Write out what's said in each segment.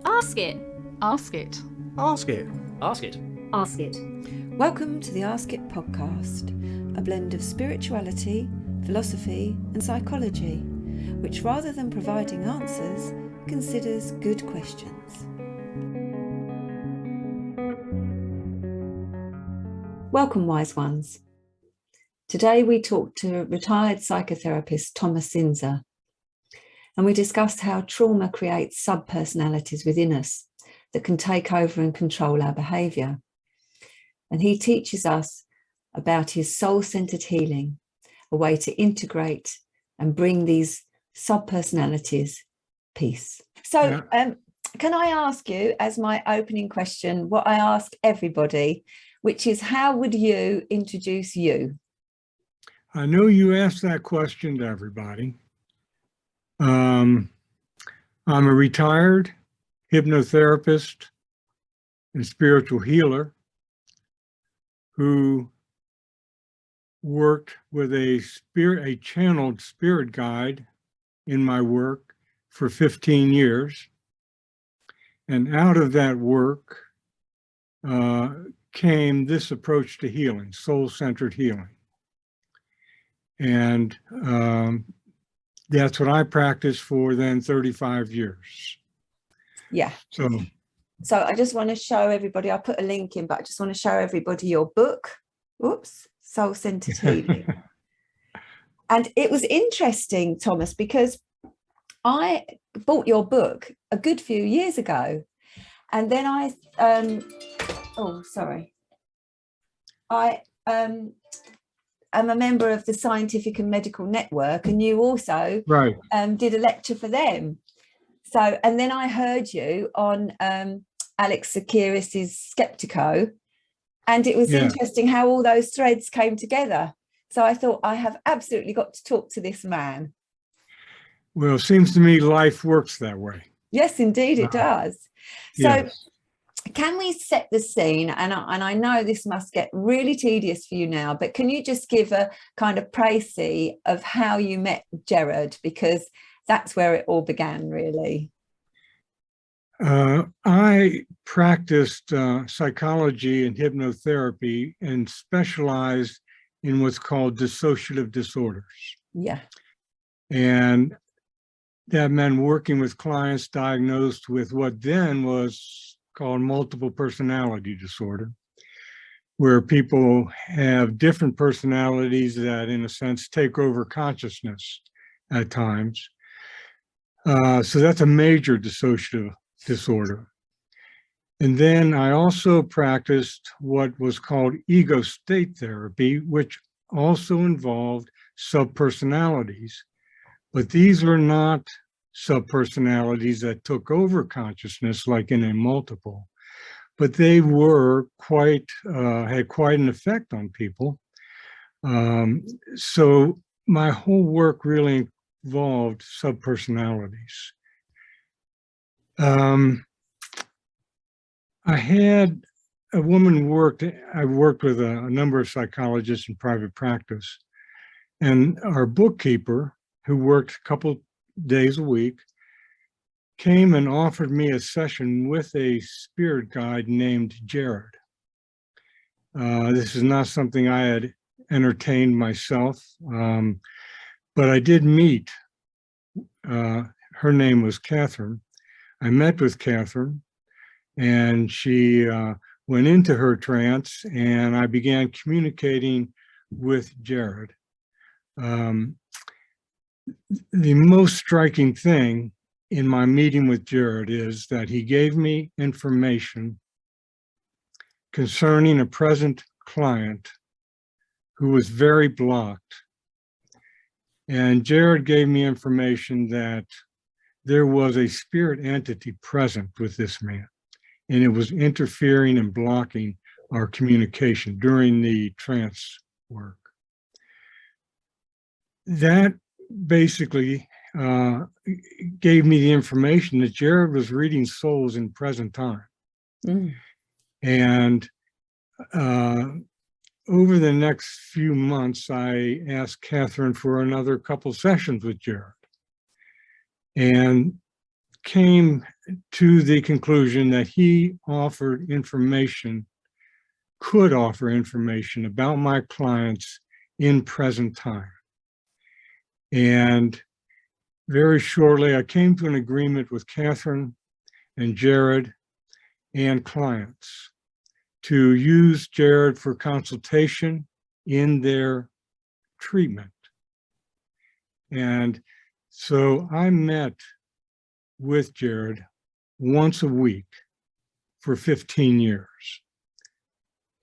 Ask it. Ask it. Ask it. Ask it. Ask it. Welcome to the Ask It podcast, a blend of spirituality, philosophy and psychology, which rather than providing answers, considers good questions. Welcome, wise ones. Today we talked to retired psychotherapist Thomas Zinser, and we discussed how trauma creates sub-personalities within us that can take over and control our behaviour. And he teaches us about his soul-centered healing, a way to integrate and bring these sub-personalities peace. So can I ask you, as my opening question, what I ask everybody, which is, how would you introduce you? I know you asked that question to everybody. I'm a retired hypnotherapist and spiritual healer who worked with a channeled spirit guide in my work for 15 years. And out of that work came this approach to healing, soul-centered healing. And that's what I practiced for then 35 years. Yeah. So I just want to show everybody, I'll put a link in, but I just want to show everybody your book. Oops, Soul-Centered Healing. And it was interesting, Thomas, because I bought your book a good few years ago. And then I am a member of the Scientific and Medical Network, and you also did a lecture for them. So, and then I heard you on Alex Tsakiris's Skeptico, and it was interesting how all those threads came together. So I thought, I have absolutely got to talk to this man. Well, it seems to me life works that way. Yes, indeed it does. So yes. Can we set the scene? And I know this must get really tedious for you now, but can you just give a kind of précis of how you met Gerard? Because that's where it all began, really. I practiced psychology and hypnotherapy and specialized in what's called dissociative disorders. Yeah. And that meant working with clients diagnosed with what then was called multiple personality disorder, where people have different personalities that, in a sense, take over consciousness at times. So that's a major dissociative disorder. And then I also practiced what was called ego state therapy, which also involved subpersonalities. But these were not subpersonalities that took over consciousness like in a multiple, but they were had quite an effect on people. So my whole work really involved subpersonalities. I had a woman I worked with a number of psychologists in private practice, and our bookkeeper, who worked a couple days a week, came and offered me a session with a spirit guide named Gerard. This is not something I had entertained myself, but I did meet. Her name was Catherine. I met with Catherine, and she went into her trance, and I began communicating with Gerard. The most striking thing in my meeting with Gerard is that he gave me information concerning a present client who was very blocked. And Gerard gave me information that there was a spirit entity present with this man, and it was interfering and blocking our communication during the trance work. That basically gave me the information that Gerard was reading souls in present time. And over the next few months, I asked Catherine for another couple sessions with Gerard, and came to the conclusion that he could offer information about my clients in present time. And very shortly, I came to an agreement with Catherine and Gerard and clients to use Gerard for consultation in their treatment. And so I met with Gerard once a week for 15 years.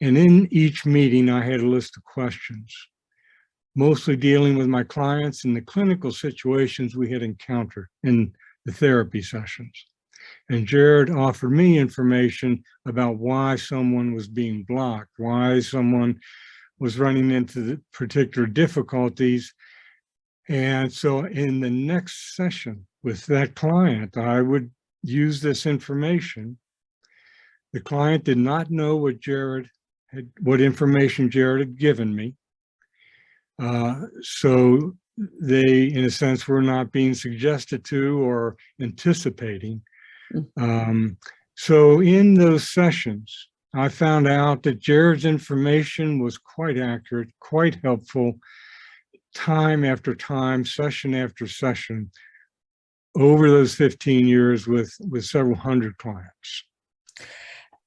And in each meeting, I had a list of questions, mostly dealing with my clients and the clinical situations we had encountered in the therapy sessions. And Gerard offered me information about why someone was being blocked, why someone was running into the particular difficulties. And so in the next session with that client, I would use this information. The client did not know what information Gerard had given me. So they, in a sense, were not being suggested to or anticipating. So in those sessions, I found out that Gerard's information was quite accurate, quite helpful, time after time, session after session, over those 15 years with several hundred clients.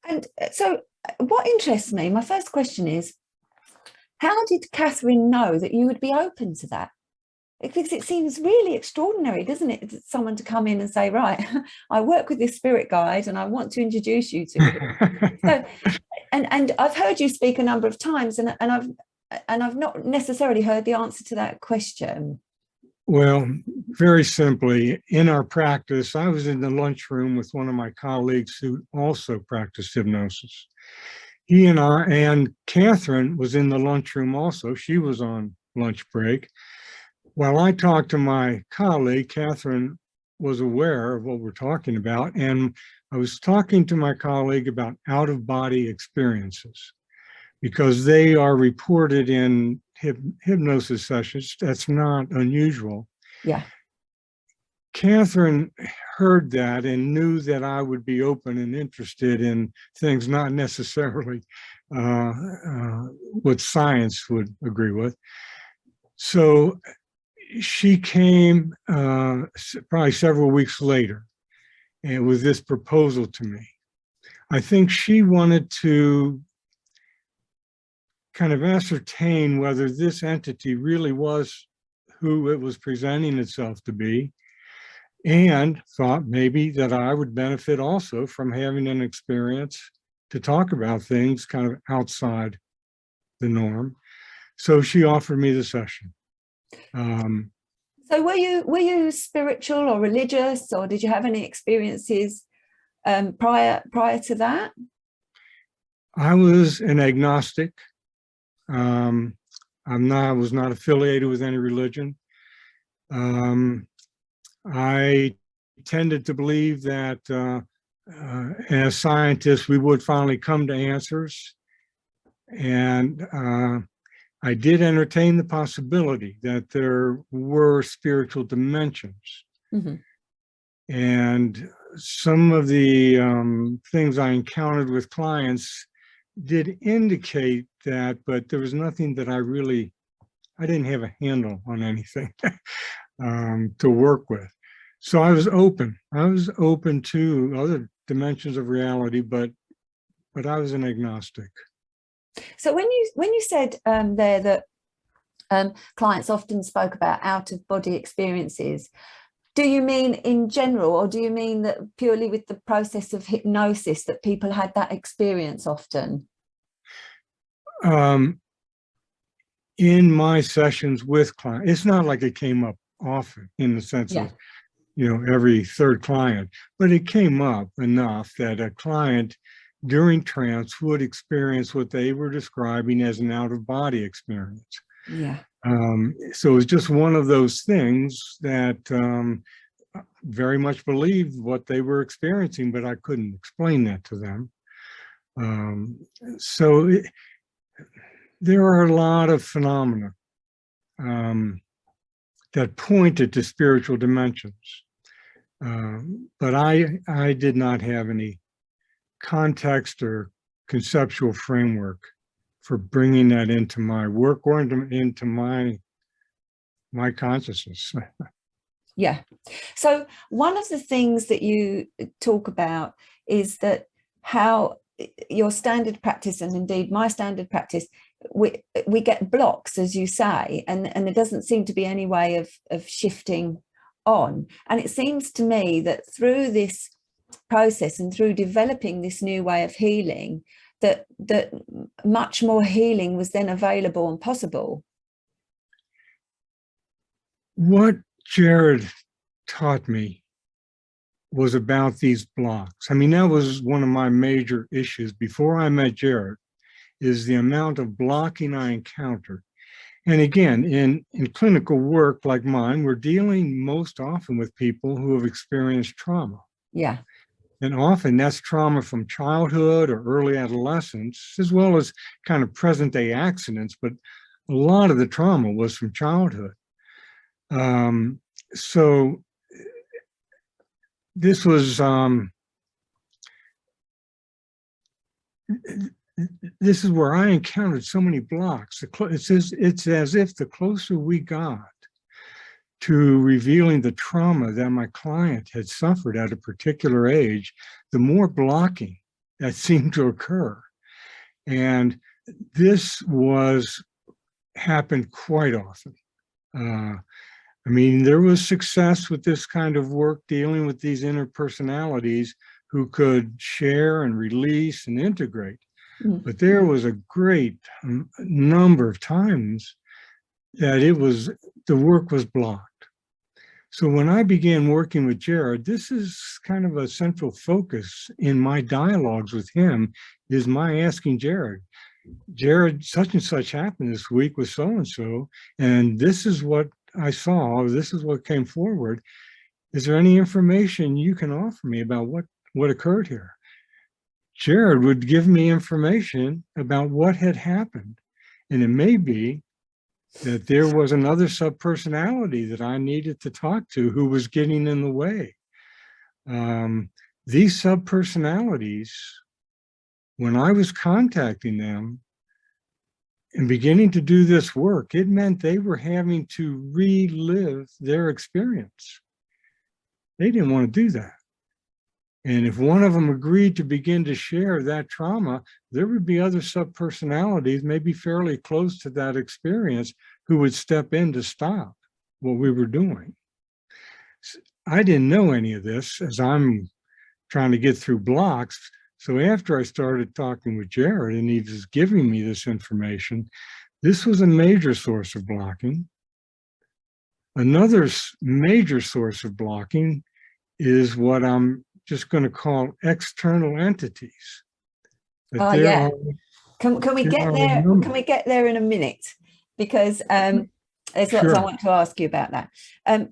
And so what interests me, my first question is, how did Catherine know that you would be open to that? Because it seems really extraordinary, doesn't it? Someone to come in and say, right, I work with this spirit guide and I want to introduce you to him. So, and I've heard you speak a number of times and I've not necessarily heard the answer to that question. Well, very simply, in our practice, I was in the lunchroom with one of my colleagues who also practiced hypnosis. He and Catherine was in the lunchroom also. She was on lunch break. While I talked to my colleague, Catherine was aware of what we're talking about, and I was talking to my colleague about out-of-body experiences because they are reported in hypnosis sessions. That's not unusual. Yeah. Catherine heard that and knew that I would be open and interested in things not necessarily what science would agree with. So she came probably several weeks later and with this proposal to me. I think she wanted to kind of ascertain whether this entity really was who it was presenting itself to be, and thought maybe that I would benefit also from having an experience to talk about things kind of outside the norm. So she offered me the session. So were you spiritual or religious, or did you have any experiences prior to that? I was an agnostic. I was not affiliated with any religion. I tended to believe that as scientists, we would finally come to answers. And I did entertain the possibility that there were spiritual dimensions. Mm-hmm. And some of the things I encountered with clients did indicate that, but there was nothing that I didn't have a handle on anything to work with. So I was open. I was open to other dimensions of reality, but I was an agnostic. So when you said there that clients often spoke about out-of-body experiences, do you mean in general, or do you mean that purely with the process of hypnosis that people had that experience often? In my sessions with clients, it's not like it came up often in the sense of, every third client, but it came up enough that a client during trance would experience what they were describing as an out-of-body experience. Yeah. So it's just one of those things that very much believed what they were experiencing, but I couldn't explain that to them. There are a lot of phenomena that pointed to spiritual dimensions. But I did not have any context or conceptual framework for bringing that into my work or into my consciousness. Yeah. So one of the things that you talk about is that how your standard practice, and indeed my standard practice, we get blocks, as you say, and there doesn't seem to be any way of shifting on. And it seems to me that through this process and through developing this new way of healing, that much more healing was then available and possible. What Gerard taught me was about these blocks. I mean, that was one of my major issues before I met Gerard, is the amount of blocking I encountered. And again, in clinical work like mine, we're dealing most often with people who have experienced trauma. Yeah. And often that's trauma from childhood or early adolescence, as well as kind of present day accidents, but a lot of the trauma was from childhood. So this was, this is where I encountered so many blocks. It's as if the closer we got to revealing the trauma that my client had suffered at a particular age, the more blocking that seemed to occur. And this happened quite often. I mean, there was success with this kind of work dealing with these interpersonalities who could share and release and integrate. But there was a great number of times that the work was blocked. So when I began working with Gerard, this is kind of a central focus in my dialogues with him, is my asking Gerard, such and such happened this week with so-and-so, and this is what I saw, this is what came forward. Is there any information you can offer me about what occurred here? Gerard would give me information about what had happened. And it may be that there was another subpersonality that I needed to talk to who was getting in the way. These subpersonalities, when I was contacting them and beginning to do this work, it meant they were having to relive their experience. They didn't want to do that. And if one of them agreed to begin to share that trauma, there would be other subpersonalities, maybe fairly close to that experience, who would step in to stop what we were doing. I didn't know any of this as I'm trying to get through blocks. So after I started talking with Gerard and he was giving me this information, this was a major source of blocking. Another major source of blocking is what I'm just going to call external entities. Oh yeah. Can we get there? Can we get there in a minute? Because there's lots I want to ask you about that.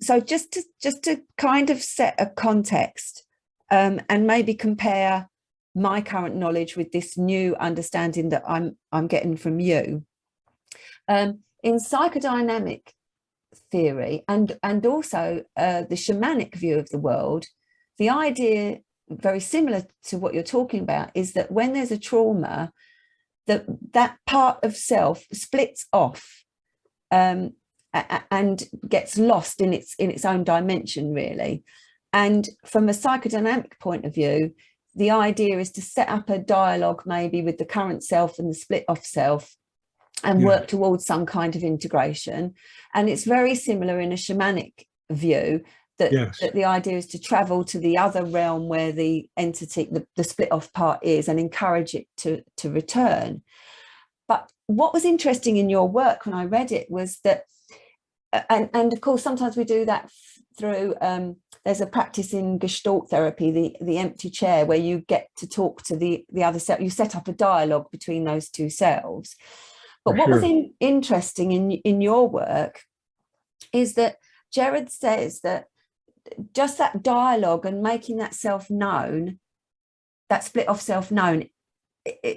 So just to kind of set a context and maybe compare my current knowledge with this new understanding that I'm getting from you. In psychodynamic theory and also the shamanic view of the world, the idea, very similar to what you're talking about, is that when there's a trauma, that part of self splits off and gets lost in its own dimension, really. And from a psychodynamic point of view, the idea is to set up a dialogue maybe with the current self and the split off self and work towards some kind of integration. And it's very similar in a shamanic view, that the idea is to travel to the other realm where the entity, the split off part is, and encourage it to return. But what was interesting in your work when I read it was that, and of course, sometimes we do that through, there's a practice in Gestalt therapy, the empty chair, where you get to talk to the other self, you set up a dialogue between those two selves. But what was interesting in your work is that Gerard says that just that dialogue and making that self known, that split off self known,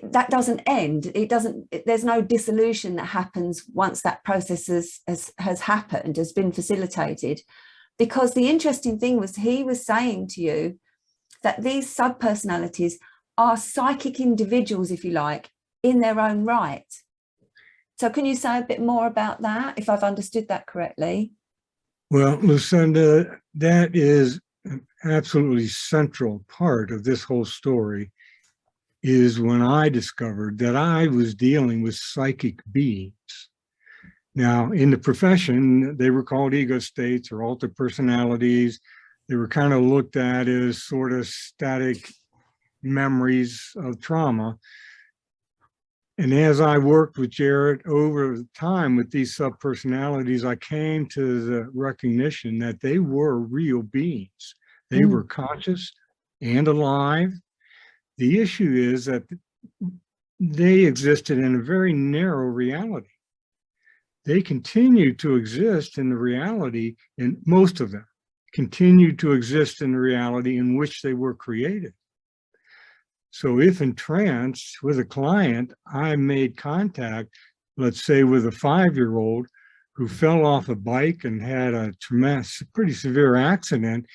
that doesn't end. It doesn't, there's no dissolution that happens once that process has happened, has been facilitated. Because the interesting thing was he was saying to you that these subpersonalities are psychic individuals, if you like, in their own right. So can you say a bit more about that, if I've understood that correctly? Well, Lucinda, that is an absolutely central part of this whole story, is when I discovered that I was dealing with psychic beings. Now, in the profession, they were called ego states or altered personalities. They were kind of looked at as sort of static memories of trauma. And as I worked with Gerard over time with these subpersonalities, I came to the recognition that they were real beings. They were conscious and alive. The issue is that they existed in a very narrow reality. They continue to exist in the reality, and most of them continue to exist in the reality in which they were created. So if in trance with a client, I made contact, let's say with a 5-year-old who fell off a bike and had a tremendous, pretty severe accident,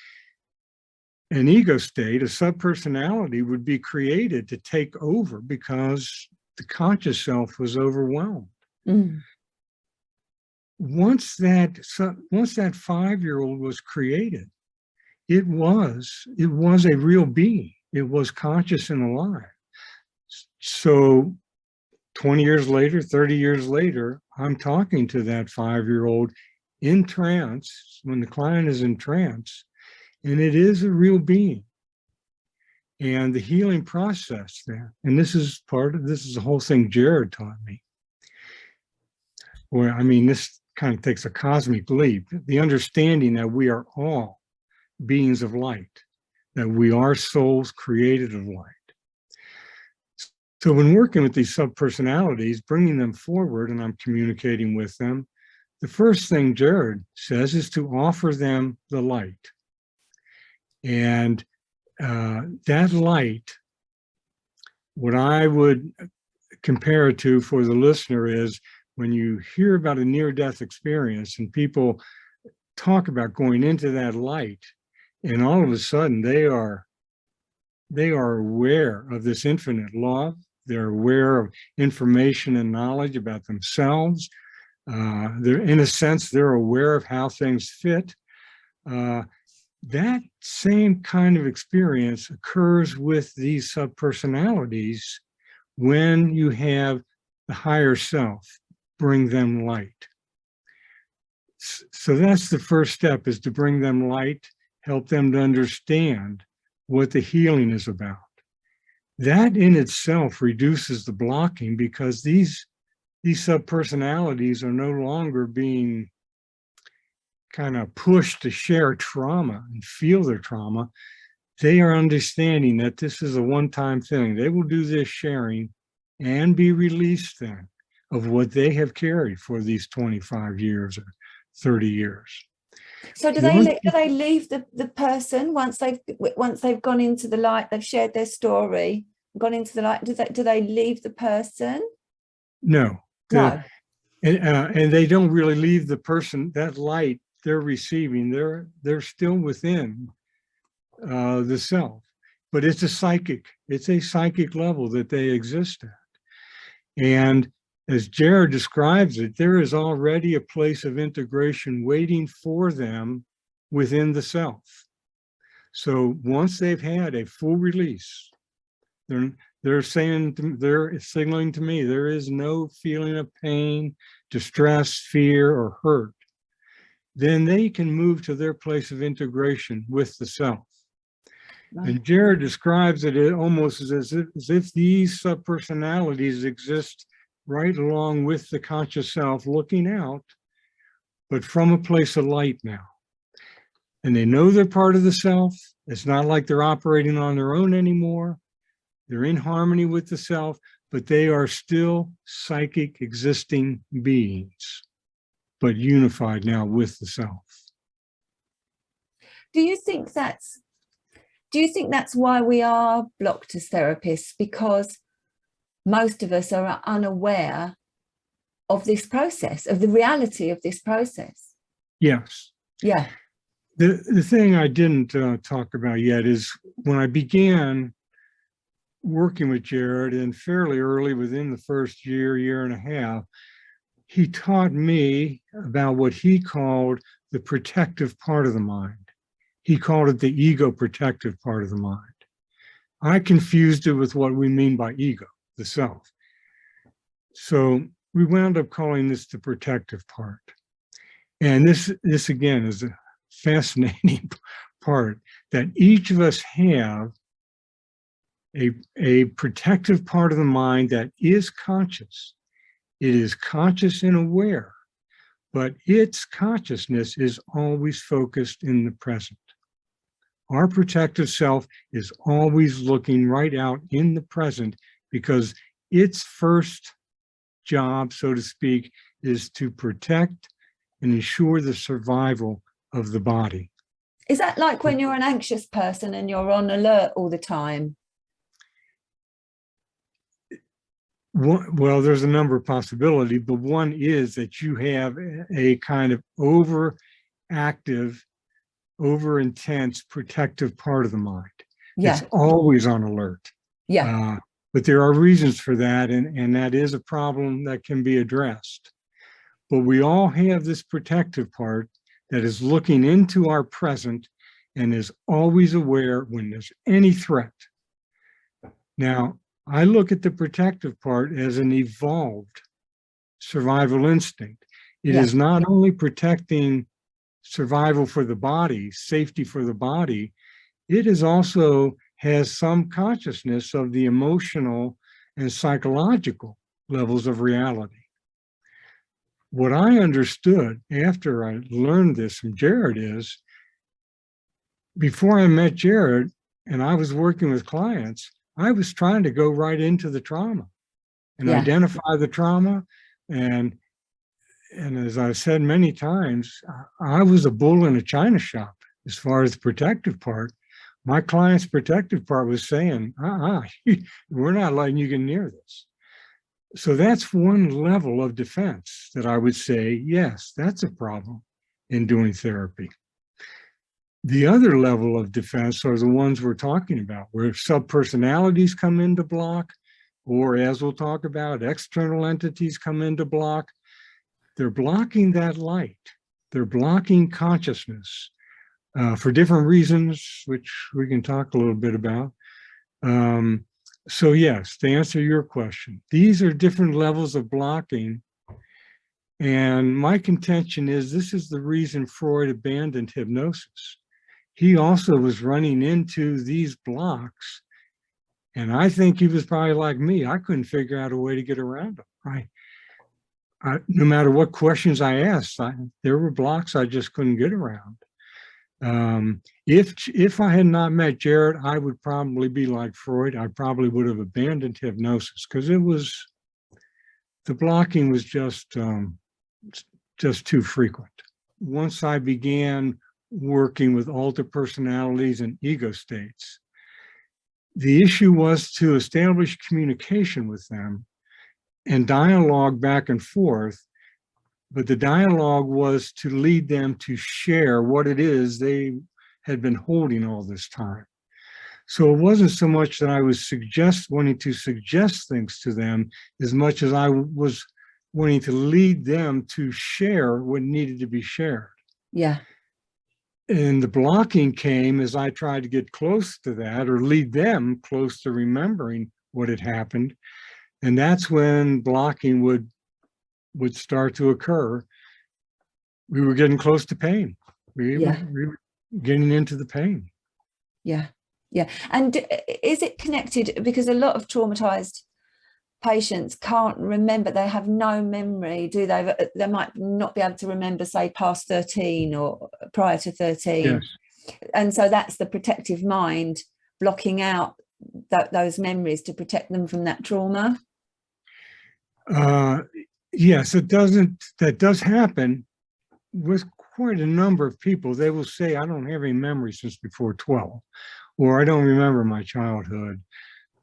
an ego state, a subpersonality would be created to take over because the conscious self was overwhelmed. Once that 5-year-old was created, it was a real being. It was conscious and alive. So 20 years later, 30 years later, I'm talking to that 5-year-old in trance, when the client is in trance, and it is a real being. And the healing process there, and this is the whole thing Gerard taught me. Where, I mean, this kind of takes a cosmic leap. The understanding that we are all beings of light, that we are souls created of light. So when working with these subpersonalities, bringing them forward, and I'm communicating with them, the first thing Gerard says is to offer them the light. And that light, what I would compare it to for the listener is when you hear about a near-death experience and people talk about going into that light, and all of a sudden they are aware of this infinite love. They're aware of information and knowledge about themselves. They're, in a sense, they're aware of how things fit. That same kind of experience occurs with these subpersonalities when you have the higher self bring them light. So that's the first step, is to bring them light, help them to understand what the healing is about. That in itself reduces the blocking, because these subpersonalities are no longer being kind of pushed to share trauma and feel their trauma. They are understanding that this is a one-time thing. They will do this sharing and be released then of what they have carried for these 25 years or 30 years. So do they leave the person once they've gone into the light, they've shared their story, gone into the light, do they leave the person? No. No. And they don't really leave the person. That light they're receiving, they're still within the self, but it's a psychic level that they exist at. And as Gerard describes it, there is already a place of integration waiting for them within the self. So once they've had a full release, they're signaling to me, there is no feeling of pain, distress, fear, or hurt. Then they can move to their place of integration with the self. Right. And Gerard describes it almost as if these subpersonalities exist right along with the conscious self, looking out, but from a place of light now. And they know they're part of the self. It's not like they're operating on their own anymore. They're in harmony with the self, but they are still psychic existing beings, but unified now with the self. Do you think that's why we are blocked as therapists? Because most of us are unaware of this process, of the reality of this process. Yes. Yeah. The thing I didn't talk about yet is when I began working with Gerard, and fairly early within the first year and a half, he taught me about what he called the protective part of the mind. He called it the ego protective part of the mind. I confused it with what we mean by ego, the self. So we wound up calling this the protective part. And this again is a fascinating part, that each of us have a protective part of the mind that is conscious. It is conscious and aware, but its consciousness is always focused in the present. Our protective self is always looking right out in the present because its first job, so to speak, is to protect and ensure the survival of the body. Is that like when you're an anxious person and you're on alert all the time? Well, there's a number of possibilities, but one is that you have a kind of overactive, over-intense protective part of the mind. Yeah. It's always on alert. Yeah. But there are reasons for that, and that is a problem that can be addressed. But we all have this protective part that is looking into our present and is always aware when there's any threat. Now, I look at the protective part as an evolved survival instinct. It is not only protecting survival for the body, safety for the body, it is also has some consciousness of the emotional and psychological levels of reality. What I understood after I learned this from Gerard is, before I met Gerard and I was working with clients, I was trying to go right into the trauma and identify the trauma. And as I've said many times, I was a bull in a china shop as far as the protective part. My client's protective part was saying, we're not letting you get near this. So that's one level of defense that I would say, yes, that's a problem in doing therapy. The other level of defense are the ones we're talking about, where subpersonalities come into block, or as we'll talk about, external entities come into block. They're blocking that light. They're blocking consciousness for different reasons, which we can talk a little bit about. So yes, to answer your question, these are different levels of blocking. And my contention is this is the reason Freud abandoned hypnosis. He also was running into these blocks. And I think he was probably like me. I couldn't figure out a way to get around them. No matter what questions I asked, there were blocks I just couldn't get around. If I had not met Gerard, I would probably be like Freud. I probably would have abandoned hypnosis because the blocking was just too frequent. Once I began working with altered personalities and ego states, the issue was to establish communication with them and dialogue back and forth. But the dialogue was to lead them to share what it is they had been holding all this time. So it wasn't so much that I was wanting to suggest things to them as much as I was wanting to lead them to share what needed to be shared. Yeah. And the blocking came as I tried to get close to that or lead them close to remembering what had happened. And that's when blocking would start to occur. We were getting close to pain. We were getting into the pain. Yeah. Yeah. And is it connected? Because a lot of traumatized patients can't remember. They have no memory, do they? They might not be able to remember, say, past 13 or prior to 13. Yes. And so that's the protective mind blocking out those memories to protect them from that trauma. Yes, that does happen with quite a number of people. They will say, I don't have any memory since before 12, or I don't remember my childhood.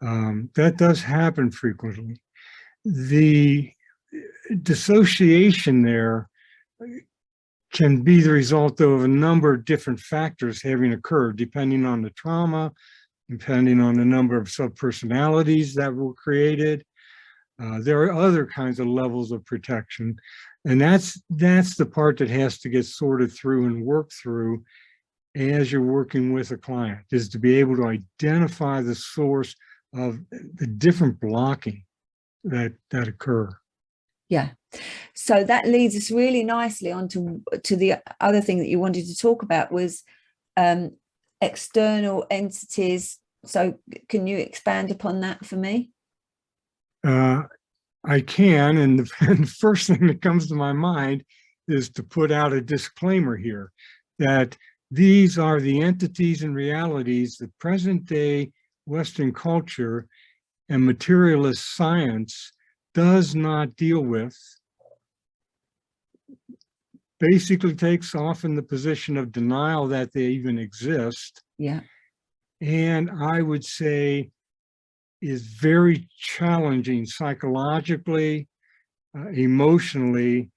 That does happen frequently. The dissociation there can be the result of a number of different factors having occurred, depending on the trauma, depending on the number of subpersonalities that were created. There are other kinds of levels of protection. And that's the part that has to get sorted through and worked through as you're working with a client, is to be able to identify the source of the different blocking that occur. Yeah. So that leads us really nicely on to the other thing that you wanted to talk about was external entities. So can you expand upon that for me? I can, and the first thing that comes to my mind is to put out a disclaimer here that these are the entities and realities that present day Western culture and materialist science does not deal with, basically takes often the position of denial that they even exist. Yeah. And I would say is very challenging psychologically, emotionally,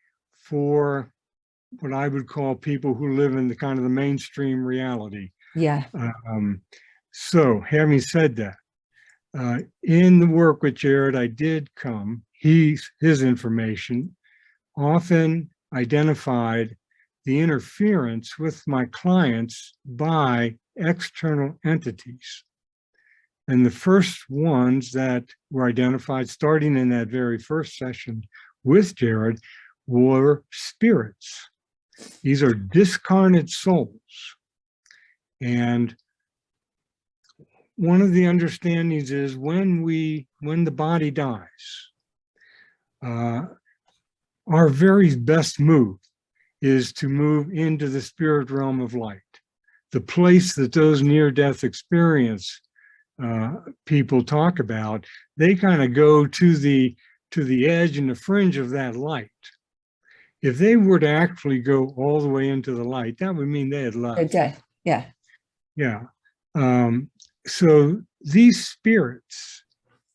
for what I would call people who live in the kind of the mainstream reality. Yeah. So having said that, in the work with Gerard, I did come, his information often identified the interference with my clients by external entities. And the first ones that were identified, starting in that very first session with Gerard, were spirits. These are discarnate souls. And one of the understandings is when the body dies, our very best move is to move into the spirit realm of light, the place that those near-death experience people talk about. They kind of go to the edge and the fringe of that light. If they were to actually go all the way into the light, that would mean they had left. Yeah. Yeah. So these spirits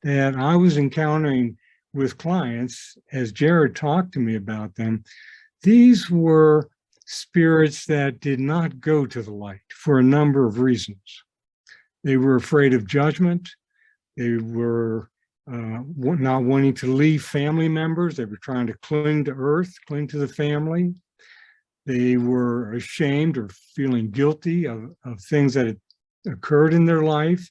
that I was encountering with clients, as Gerard talked to me about them, these were spirits that did not go to the light for a number of reasons. They were afraid of judgment. They were not wanting to leave family members. They were trying to cling to earth, cling to the family. They were ashamed or feeling guilty of things that had occurred in their life.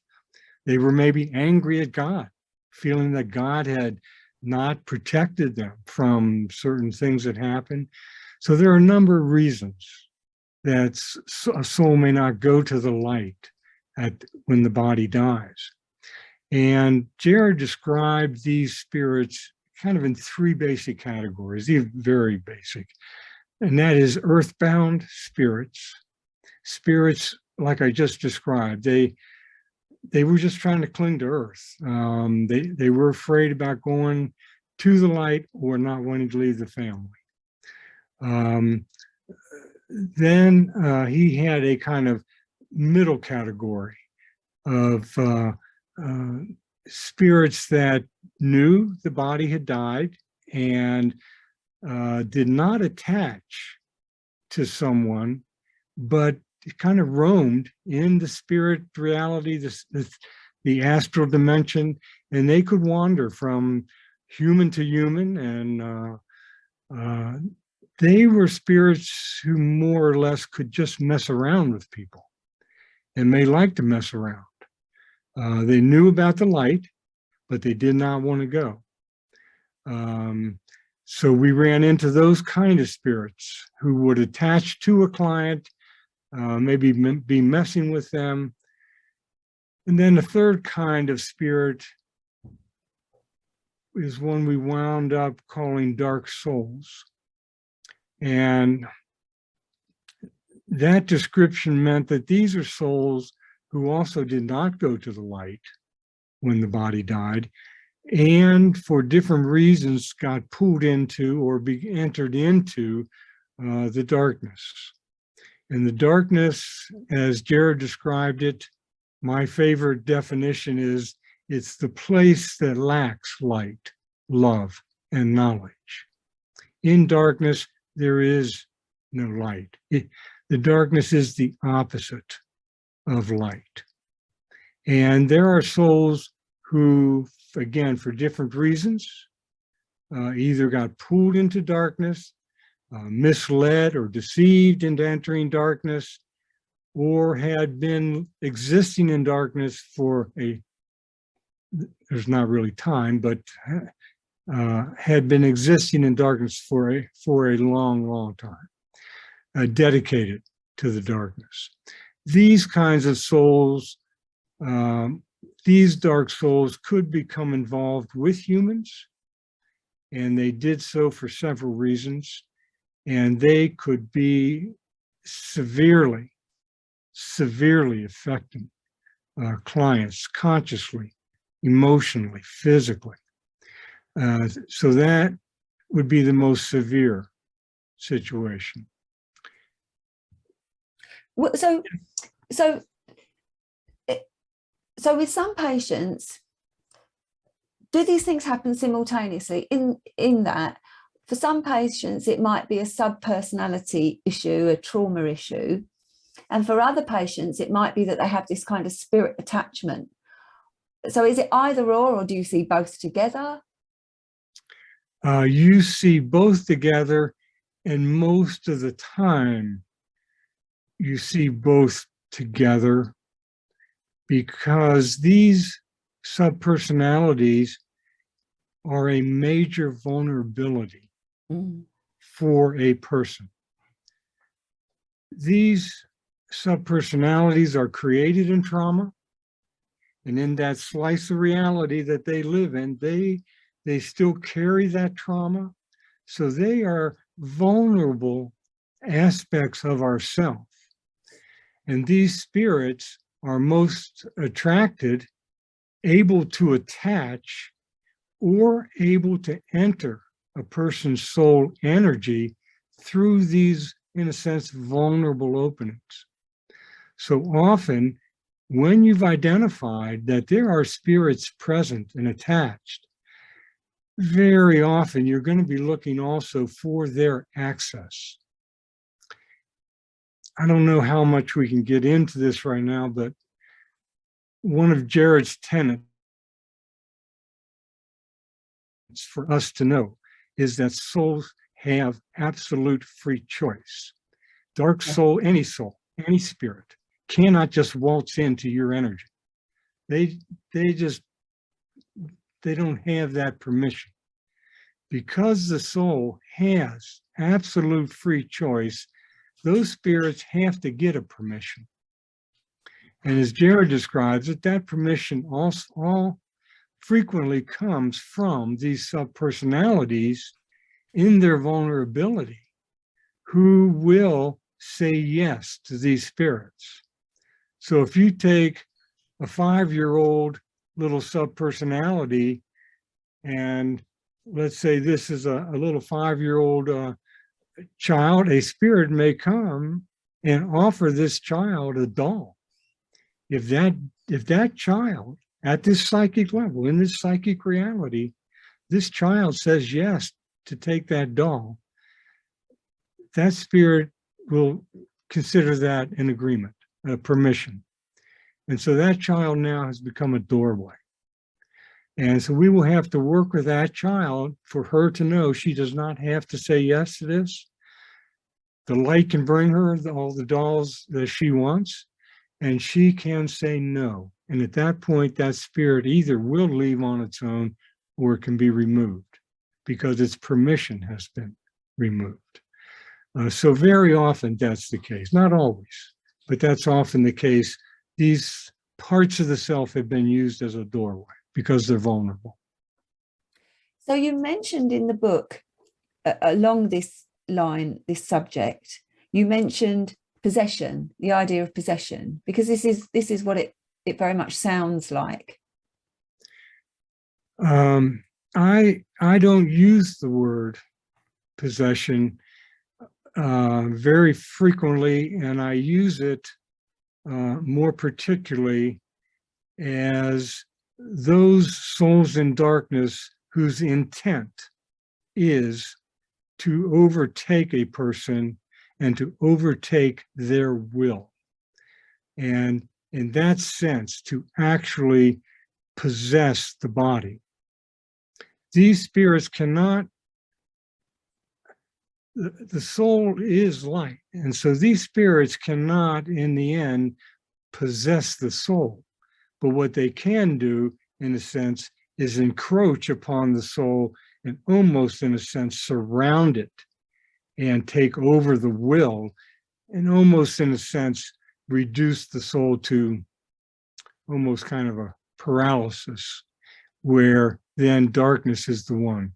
They were maybe angry at God, feeling that God had not protected them from certain things that happened. So there are a number of reasons that a soul may not go to the light when the body dies. And Gerard described these spirits kind of in three basic categories. These are very basic. And that is earthbound spirits. Spirits, like I just described, they were just trying to cling to earth. They were afraid about going to the light or not wanting to leave the family. Then he had a kind of middle category of spirits that knew the body had died and did not attach to someone, but kind of roamed in the spirit reality, the astral dimension, and they could wander from human to human. And they were spirits who more or less could just mess around with people and may like to mess around. They knew about the light, but they did not want to go. So we ran into those kind of spirits who would attach to a client, maybe be messing with them. And then the third kind of spirit is one we wound up calling dark souls. And that description meant that these are souls who also did not go to the light when the body died, and for different reasons got pulled into or entered into the darkness. And the darkness, as Gerard described it, my favorite definition is it's the place that lacks light, love, and knowledge. In darkness, there is no light. The darkness is the opposite of light. And there are souls who, again, for different reasons, either got pulled into darkness, misled or deceived into entering darkness, or had been existing in darkness for there's not really time, but had been existing in darkness for a long, long time, dedicated to the darkness. These kinds of souls, these dark souls could become involved with humans, and they did so for several reasons, and they could be severely affecting clients consciously, emotionally, physically. So that would be the most severe situation. So with some patients, do these things happen simultaneously? In that, for some patients, it might be a subpersonality issue, a trauma issue. And for other patients, it might be that they have this kind of spirit attachment. So is it either or do you see both together? You see both together, and most of the time, you see both together, because these subpersonalities are a major vulnerability for a person. These subpersonalities are created in trauma, and in that slice of reality that they live in, they still carry that trauma. So they are vulnerable aspects of ourself. And these spirits are most attracted, able to attach, or able to enter a person's soul energy through these, in a sense, vulnerable openings. So often, when you've identified that there are spirits present and attached, very often you're going to be looking also for their access. I don't know how much we can get into this right now, but one of Gerard's tenets for us to know is that souls have absolute free choice. Dark soul, any spirit, cannot just waltz into your energy. They don't have that permission. Because the soul has absolute free choice, those spirits have to get a permission. And as Gerard describes it, that permission all frequently comes from these subpersonalities in their vulnerability, who will say yes to these spirits. So if you take a 5-year-old little subpersonality, and let's say this is a little 5-year-old child, a spirit may come and offer this child a doll. If that child at this psychic level, in this psychic reality, this child says yes to take that doll, that spirit will consider that an agreement, a permission. And so that child now has become a doorway. And so we will have to work with that child for her to know she does not have to say yes to this. The light can bring her all the dolls that she wants, and she can say no. And at that point, that spirit either will leave on its own or it can be removed because its permission has been removed. So very often that's the case, not always, but that's often the case. These parts of the self have been used as a doorway because they're vulnerable. So you mentioned in the book, along this line, this subject, you mentioned possession, the idea of possession, because this is what it very much sounds like. I don't use the word possession very frequently, and I use it more particularly as those souls in darkness whose intent is to overtake a person and to overtake their will. And in that sense, to actually possess the body. These spirits cannot, the soul is light. And so these spirits cannot, in the end, possess the soul. But what they can do, in a sense, is encroach upon the soul and almost, in a sense, surround it and take over the will and almost, in a sense, reduce the soul to almost kind of a paralysis, where then darkness is the one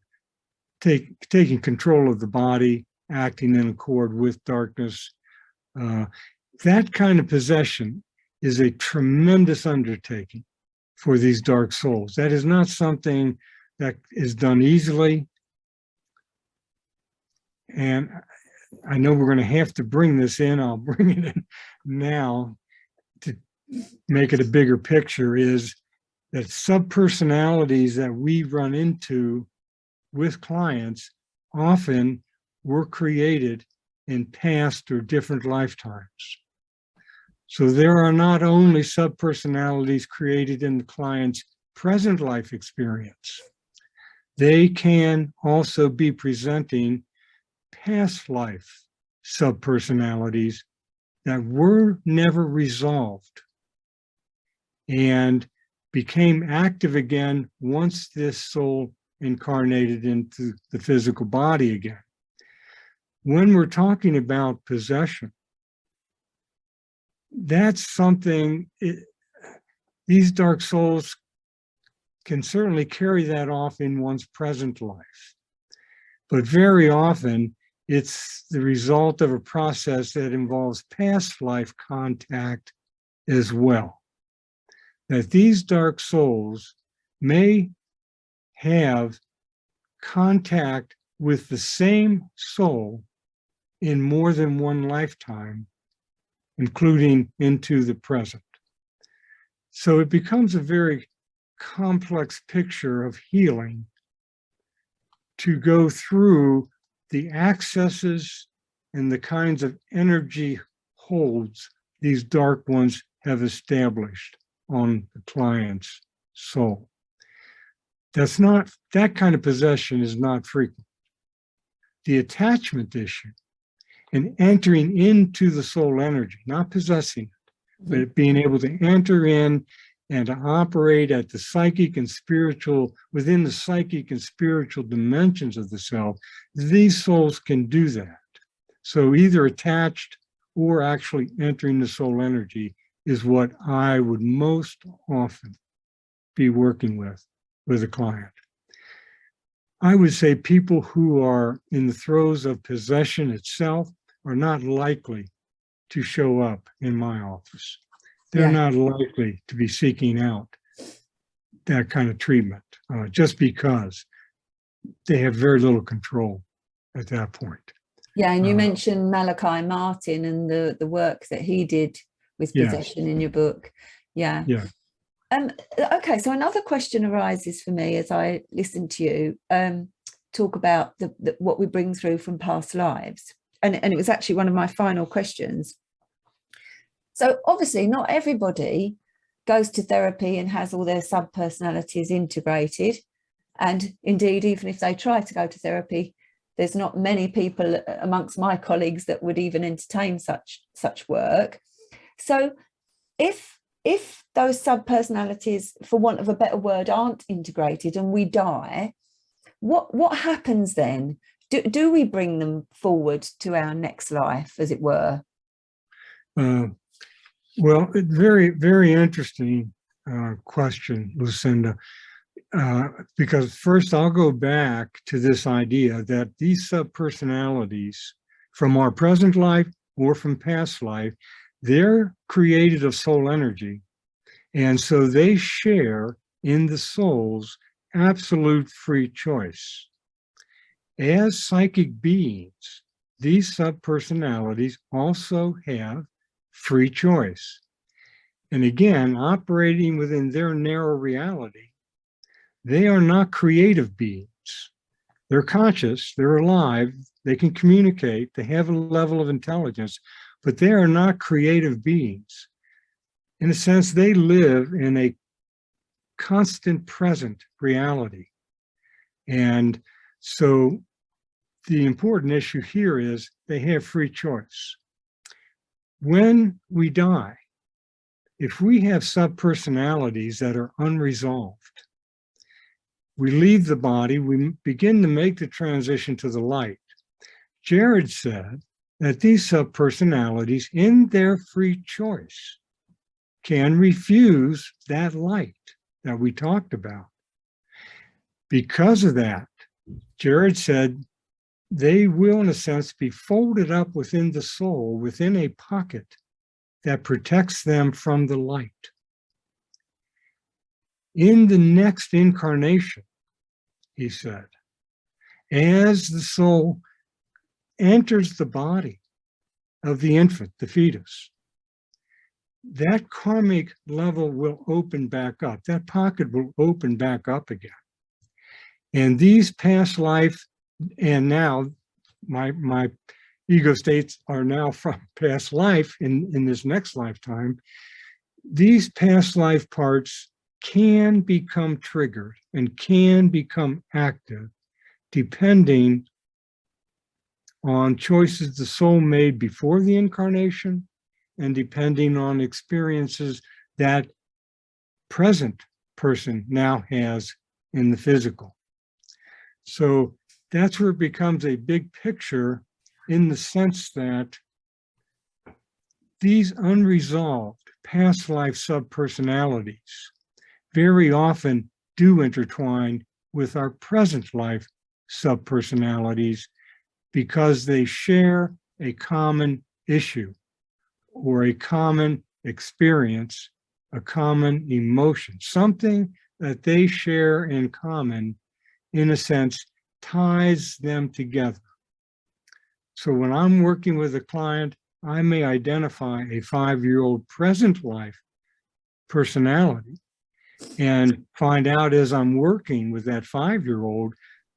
taking control of the body, acting in accord with darkness. That kind of possession is a tremendous undertaking for these dark souls. That is not something that is done easily. And I know we're going to have to bring this in. I'll bring it in now to make it a bigger picture, is that subpersonalities that we run into with clients often were created in past or different lifetimes. So there are not only subpersonalities created in the client's present life experience, they can also be presenting past life subpersonalities that were never resolved and became active again once this soul incarnated into the physical body again. When we're talking about possession, that's something, these dark souls can certainly carry that off in one's present life. But very often, it's the result of a process that involves past life contact as well. That these dark souls may have contact with the same soul in more than one lifetime, including into the present. So it becomes a very complex picture of healing to go through the accesses and the kinds of energy holds these dark ones have established on the client's soul. That kind of possession is not frequent. The attachment issue and entering into the soul energy, not possessing it, but being able to enter in and to operate at the psychic and spiritual, within the psychic and spiritual dimensions of the self, these souls can do that. So either attached or actually entering the soul energy is what I would most often be working with a client. I would say people who are in the throes of possession itself are not likely to show up in my office. They're not likely to be seeking out that kind of treatment just because they have very little control at that point. Yeah, and you mentioned Malachi Martin and the work that he did with possession in your book. Yeah. Okay, so another question arises for me as I listen to you talk about what we bring through from past lives. And it was actually one of my final questions. So obviously not everybody goes to therapy and has all their subpersonalities integrated. And indeed, even if they try to go to therapy, there's not many people amongst my colleagues that would even entertain such work. So if those subpersonalities, for want of a better word, aren't integrated and we die, what happens then? Do we bring them forward to our next life, as it were? Well, very, very interesting question, Lucinda, because first I'll go back to this idea that these subpersonalities from our present life or from past life, they're created of soul energy. And so they share in the soul's absolute free choice. As psychic beings, these subpersonalities also have free choice. And again, operating within their narrow reality, they are not creative beings. They're conscious, they're alive, they can communicate, they have a level of intelligence, but they are not creative beings. In a sense, they live in a constant present reality. And so the important issue here is they have free choice. When we die, if we have subpersonalities that are unresolved, we leave the body, we begin to make the transition to the light. Gerard said that these subpersonalities, in their free choice, can refuse that light that we talked about. Because of that, Gerard said they will, in a sense, be folded up within the soul, within a pocket that protects them from the light. In the next incarnation, he said, as the soul enters the body of the infant, the fetus, that karmic level will open back up. That pocket will open back up again. And these past life, and now my ego states are now from past life in this next lifetime. These past life parts can become triggered and can become active depending on choices the soul made before the incarnation and depending on experiences that present person now has in the physical. So that's where it becomes a big picture in the sense that these unresolved past life subpersonalities very often do intertwine with our present life subpersonalities because they share a common issue or a common experience, a common emotion, something that they share in common, in a sense, ties them together. So when I'm working with a client, I may identify a 5-year-old present life personality and find out as I'm working with that 5-year-old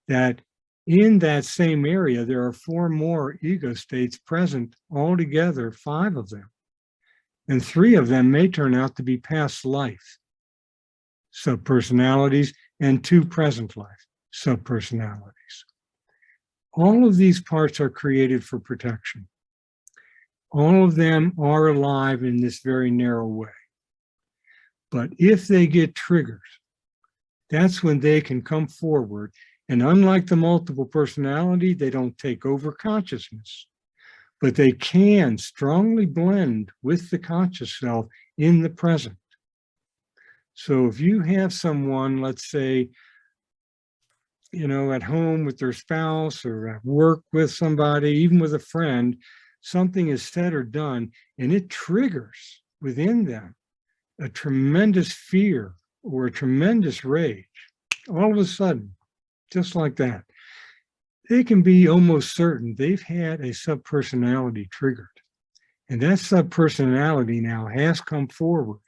that in that same area, there are 4 more ego states present, altogether 5 of them. And 3 of them may turn out to be past life subpersonalities and 2 present life subpersonalities. All of these parts are created for protection. All of them are alive in this very narrow way. But if they get triggered, that's when they can come forward. And unlike the multiple personality, they don't take over consciousness, but they can strongly blend with the conscious self in the present. So if you have someone, let's say, at home with their spouse or at work with somebody, even with a friend, something is said or done, and it triggers within them a tremendous fear or a tremendous rage, all of a sudden, just like that, they can be almost certain they've had a subpersonality triggered. And that subpersonality now has come forward.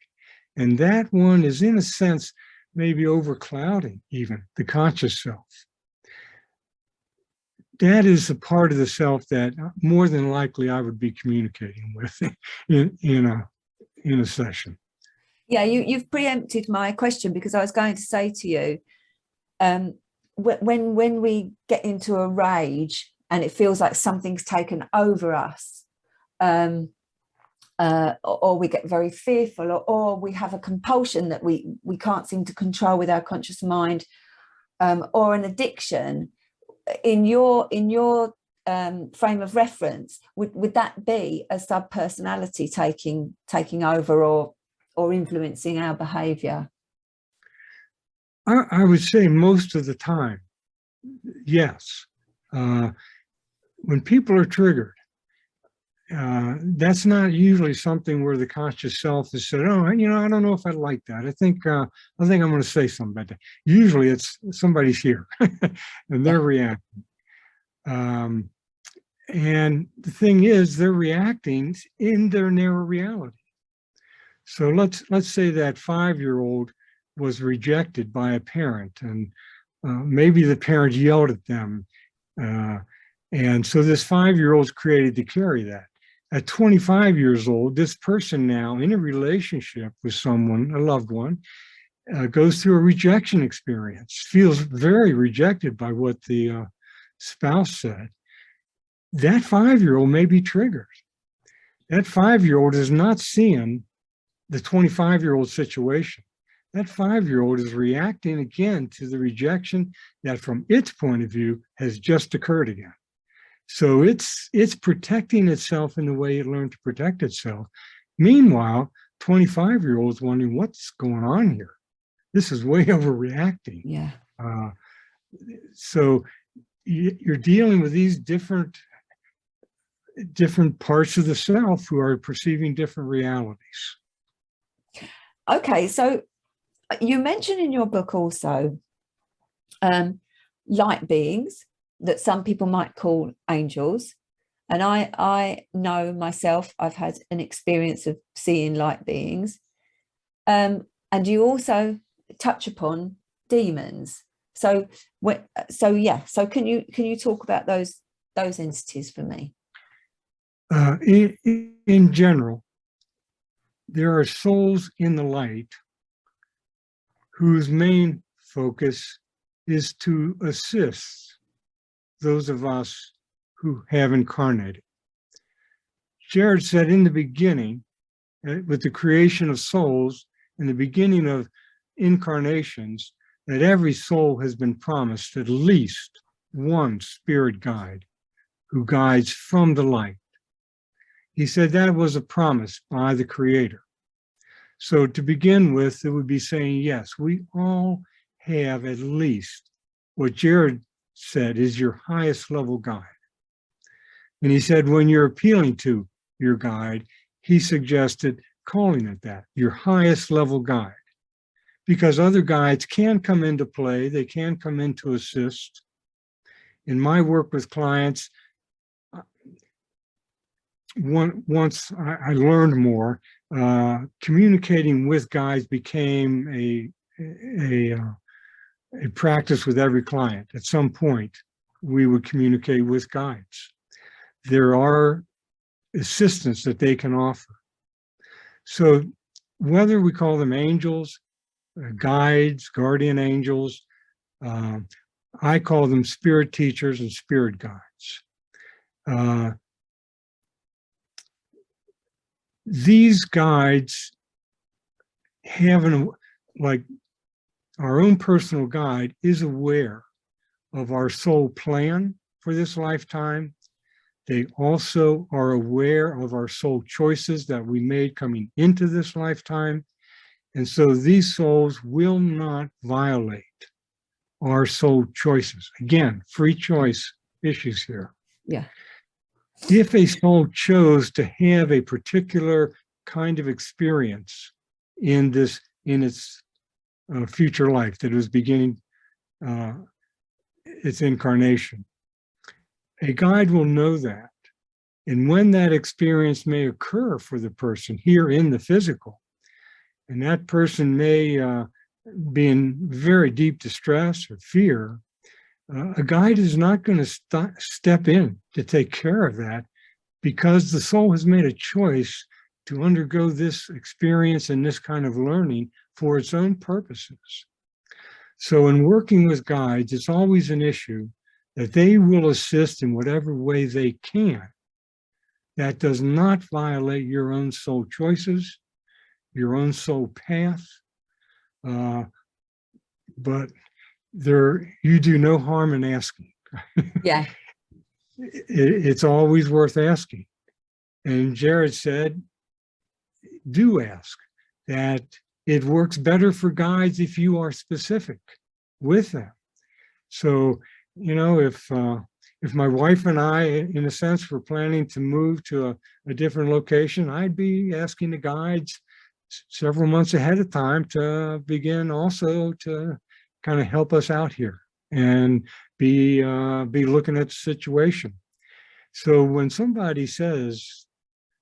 And that one is, in a sense, maybe overclouding even the conscious self. That is a part of the self that more than likely I would be communicating with in a session. Yeah, you've preempted my question, because I was going to say to you, when we get into a rage and it feels like something's taken over us, or we get very fearful, or we have a compulsion that we can't seem to control with our conscious mind, or an addiction, in your frame of reference, would that be a subpersonality taking over or influencing our behavior? I would say most of the time, yes. When people are triggered, that's not usually something where the conscious self has said, oh, I don't know if I like that. I think I'm going to say something about that. Usually it's somebody's here and they're reacting. And the thing is, they're reacting in their narrow reality. So let's say that 5-year-old was rejected by a parent, and Maybe the parent yelled at them. And so this 5-year-old's created to carry that. At 25 years old, this person now in a relationship with someone, a loved one, goes through a rejection experience, feels very rejected by what the spouse said. That 5-year-old may be triggered. That 5-year-old is not seeing the 25-year-old situation. That 5-year-old is reacting again to the rejection that from its point of view has just occurred again. So it's protecting itself in the way it learned to protect itself. Meanwhile, 25-year-olds wondering what's going on here. This is way overreacting. Yeah. So you're dealing with these different parts of the self who are perceiving different realities. Okay, so you mentioned in your book also light beings that some people might call angels. And I know myself, I've had an experience of seeing light beings. And you also touch upon demons. So can you talk about those entities for me? In general, there are souls in the light whose main focus is to assist those of us who have incarnated. Gerard said in the beginning, with the creation of souls, in the beginning of incarnations, that every soul has been promised at least one spirit guide who guides from the light. He said that was a promise by the Creator. So to begin with, it would be saying, yes, we all have at least what Gerard said is your highest level guide. And he said, when you're appealing to your guide, he suggested calling it that, your highest level guide, because other guides can come into play. They can come in to assist. In my work with clients, once I learned more, communicating with guides became a practice with every client. At some point, we would communicate with guides. There are assistance that they can offer. So whether we call them angels, guides, guardian angels, I call them spirit teachers and spirit guides. These guides have like our own personal guide is aware of our soul plan for this lifetime. They also are aware of our soul choices that we made coming into this lifetime. And so these souls will not violate our soul choices. Again, free choice issues here. Yeah. If a soul chose to have a particular kind of experience in its future life that was beginning its incarnation, a guide will know that. And when that experience may occur for the person here in the physical, and that person may be in very deep distress or fear, a guide is not going to step in to take care of that, because the soul has made a choice to undergo this experience and this kind of learning for its own purposes. So in working with guides, it's always an issue that they will assist in whatever way they can. That does not violate your own soul choices, your own soul path, but you do no harm in asking. Yeah. It's always worth asking. And Gerard said, do ask. That it works better for guides if you are specific with them. So, you know, if my wife and I, in a sense, were planning to move to a different location, I'd be asking the guides several months ahead of time to begin also to kind of help us out here and be looking at the situation. So when somebody says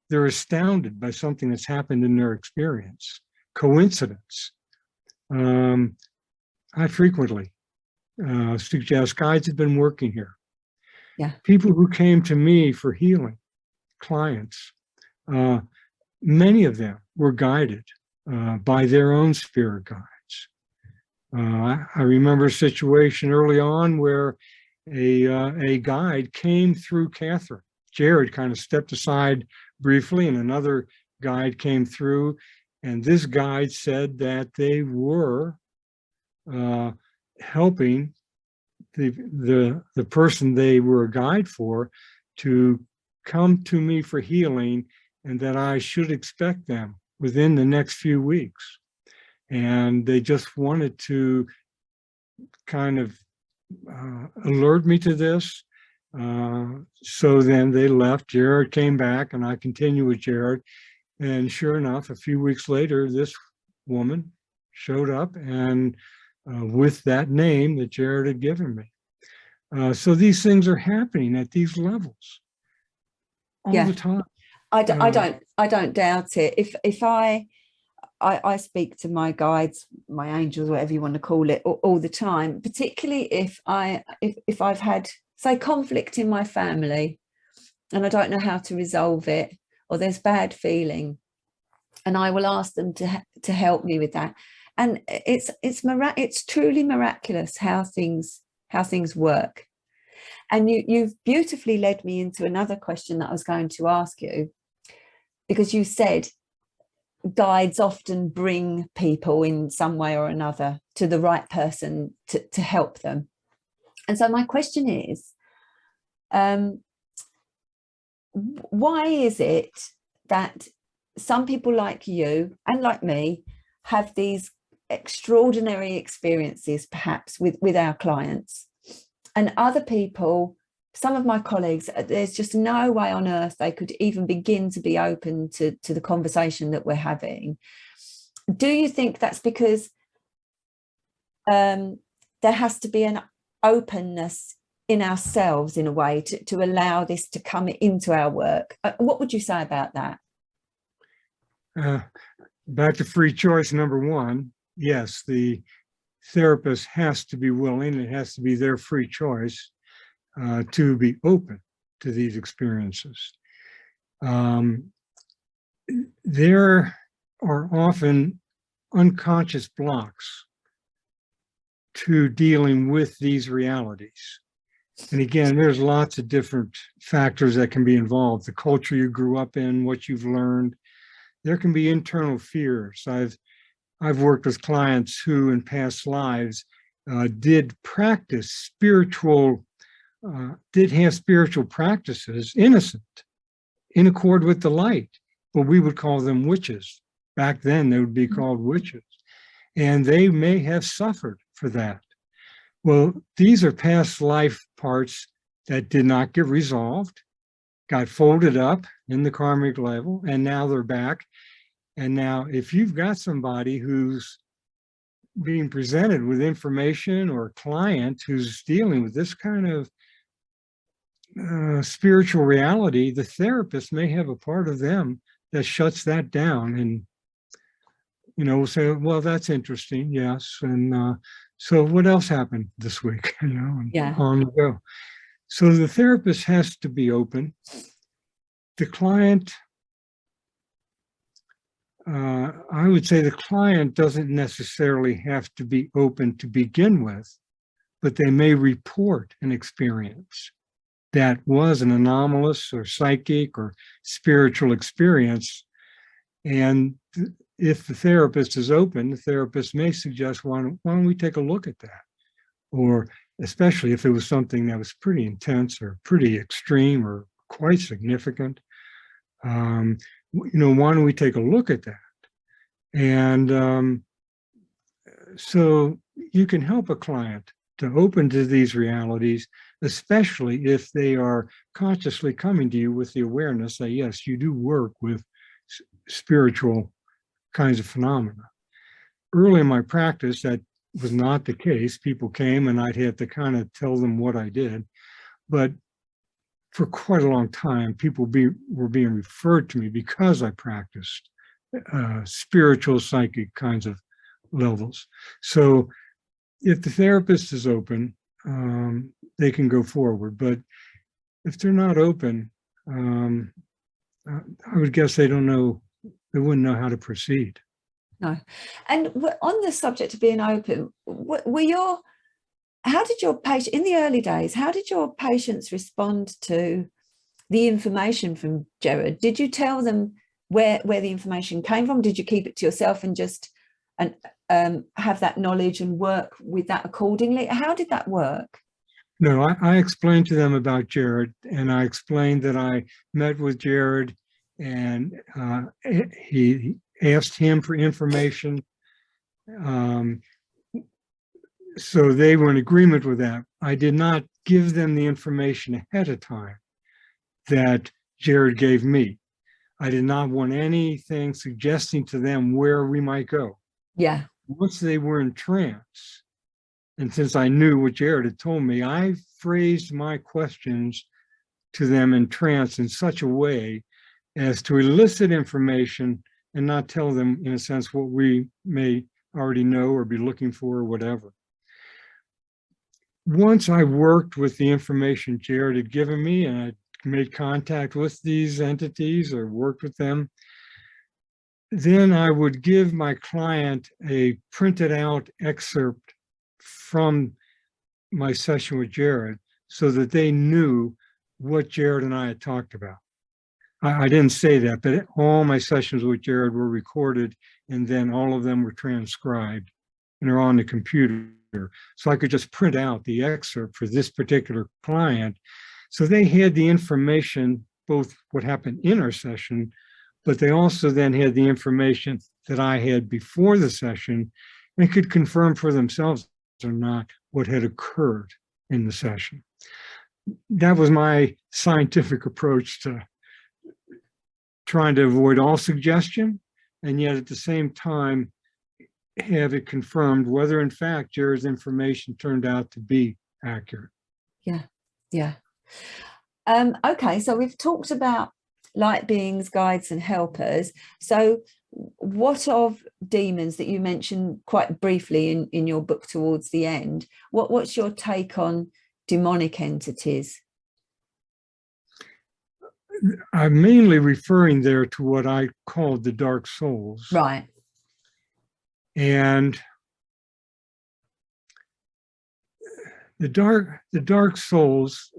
they're astounded by something that's happened in their experience, coincidence, I frequently suggest guides have been working here. Yeah. People who came to me for healing, clients, many of them were guided by their own spirit guides. I remember a situation early on where a guide came through Catherine. Gerard kind of stepped aside briefly, and another guide came through, and this guide said that they were helping the person they were a guide for to come to me for healing, and that I should expect them within the next few weeks. And they just wanted to kind of alert me to this. So then they left. Gerard came back, and I continued with Gerard. And sure enough, a few weeks later, this woman showed up, and with that name that Gerard had given me. So these things are happening at these levels all the time. I don't doubt it. If I speak to my guides, my angels, whatever you want to call it, all the time, particularly if I've had, say, conflict in my family and I don't know how to resolve it, or there's bad feeling, and I will ask them to help me with that. And it's truly miraculous how things work. And you've beautifully led me into another question that I was going to ask you, because you said guides often bring people in some way or another to the right person to help them. And so my question is, why is it that some people like you and like me have these extraordinary experiences, perhaps with our clients, and other people, some of my colleagues, there's just no way on earth they could even begin to be open to the conversation that we're having? Do you think that's because there has to be an openness in ourselves, in a way, to allow this to come into our work? What would you say about that? Back to free choice, number one. Yes, the therapist has to be willing. It has to be their free choice to be open to these experiences. There are often unconscious blocks to dealing with these realities. And again, there's lots of different factors that can be involved. The culture you grew up in, what you've learned. There can be internal fears. I've worked with clients who in past lives did have spiritual practices, innocent, in accord with the light. But we would call them witches. Back then, they would be called witches. And they may have suffered for that. Well, these are past life parts that did not get resolved, got folded up in the karmic level, and now they're back. And now if you've got somebody who's being presented with information, or a client who's dealing with this kind of spiritual reality, the therapist may have a part of them that shuts that down, and will say, well, that's interesting, yes, and so what else happened this week? And on you go. So the therapist has to be open. The client, I would say the client doesn't necessarily have to be open to begin with, but they may report an experience that was an anomalous or psychic or spiritual experience. And if the therapist is open, the therapist may suggest, why don't we take a look at that? Or especially if it was something that was pretty intense or pretty extreme or quite significant, why don't we take a look at that? And so you can help a client to open to these realities, especially if they are consciously coming to you with the awareness that, yes, you do work with spiritual kinds of phenomena. Early in my practice, that was not the case. People came and I'd have to kind of tell them what I did. But for quite a long time, people were being referred to me because I practiced spiritual, psychic kinds of levels. So if the therapist is open, they can go forward. But if they're not open, I would guess they don't know, they wouldn't know how to proceed. No. And on the subject of being open, how did your patient, in the early days, how did your patients respond to the information from Gerard? Did you tell them where the information came from? Did you keep it to yourself and just have that knowledge and work with that accordingly? How did that work? No, I explained to them about Gerard, and I explained that I met with Gerard, and he asked him for information. So they were in agreement with that. I did not give them the information ahead of time that Gerard gave me. I did not want anything suggesting to them where we might go. Yeah. Once they were in trance, and since I knew what Gerard had told me, I phrased my questions to them in trance in such a way as to elicit information and not tell them, in a sense, what we may already know or be looking for or whatever. Once I worked with the information Gerard had given me and I made contact with these entities or worked with them, then I would give my client a printed out excerpt from my session with Gerard so that they knew what Gerard and I had talked about. I didn't say that, but all my sessions with Gerard were recorded, and then all of them were transcribed and are on the computer. So I could just print out the excerpt for this particular client. So they had the information, both what happened in our session, but they also then had the information that I had before the session and could confirm for themselves or not what had occurred in the session. That was my scientific approach to trying to avoid all suggestion, and yet at the same time have it confirmed whether in fact Gerard's information turned out to be accurate. Yeah, yeah. Okay, so we've talked about light beings, guides, and helpers. So what of demons that you mentioned quite briefly in your book towards the end? What's your take on demonic entities? I'm mainly referring there to what I called the dark souls. Right. And the dark souls,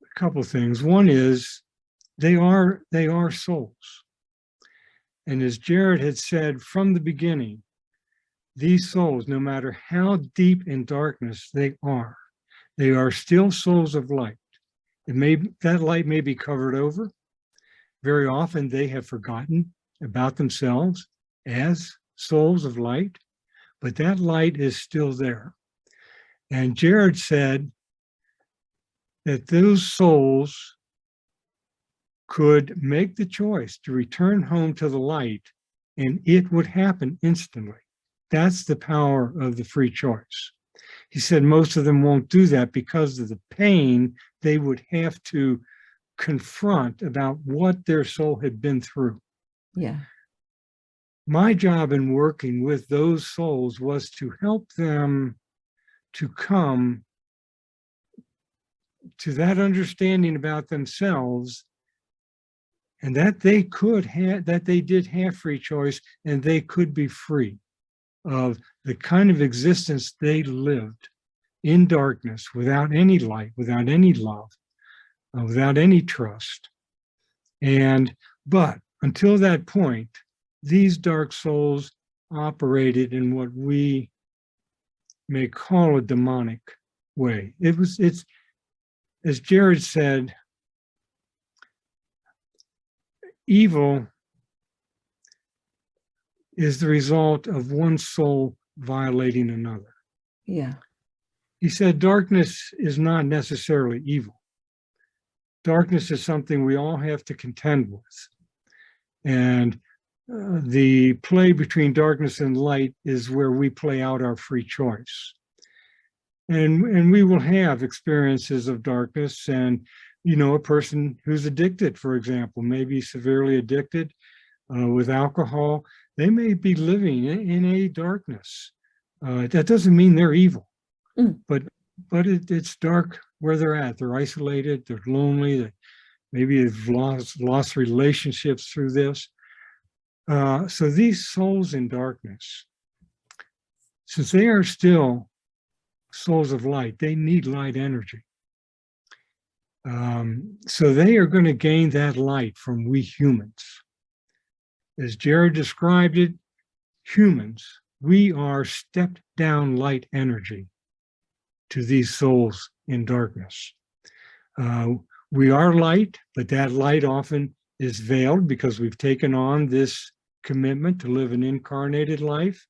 a couple things. One is they are souls. And as Gerard had said from the beginning, these souls, no matter how deep in darkness they are still souls of light. That light may be covered over. Very often they have forgotten about themselves as souls of light, but that light is still there. And Gerard said that those souls could make the choice to return home to the light, and it would happen instantly. That's the power of the free choice. He said most of them won't do that because of the pain they would have to confront about what their soul had been through. Yeah. My job in working with those souls was to help them to come to that understanding about themselves, and that they did have free choice, and they could be free of the kind of existence they lived in darkness, without any light, without any love, without any trust. But until that point, these dark souls operated in what we may call a demonic way. It's as Gerard said, evil is the result of one soul violating another. Yeah. He said darkness is not necessarily evil. Darkness is something we all have to contend with. And the play between darkness and light is where we play out our free choice. And we will have experiences of darkness, and a person who's addicted, for example, may be severely addicted with alcohol. They may be living in a darkness That doesn't mean they're evil, Mm. but it's dark where they're at. They're isolated, they're lonely, maybe they've lost relationships through this. So these souls in darkness, since they are still souls of light, they need light energy. So they are going to gain that light from we humans. As Gerard described it, humans, we are stepped down light energy to these souls in darkness. We are light, but that light often is veiled because we've taken on this commitment to live an incarnated life.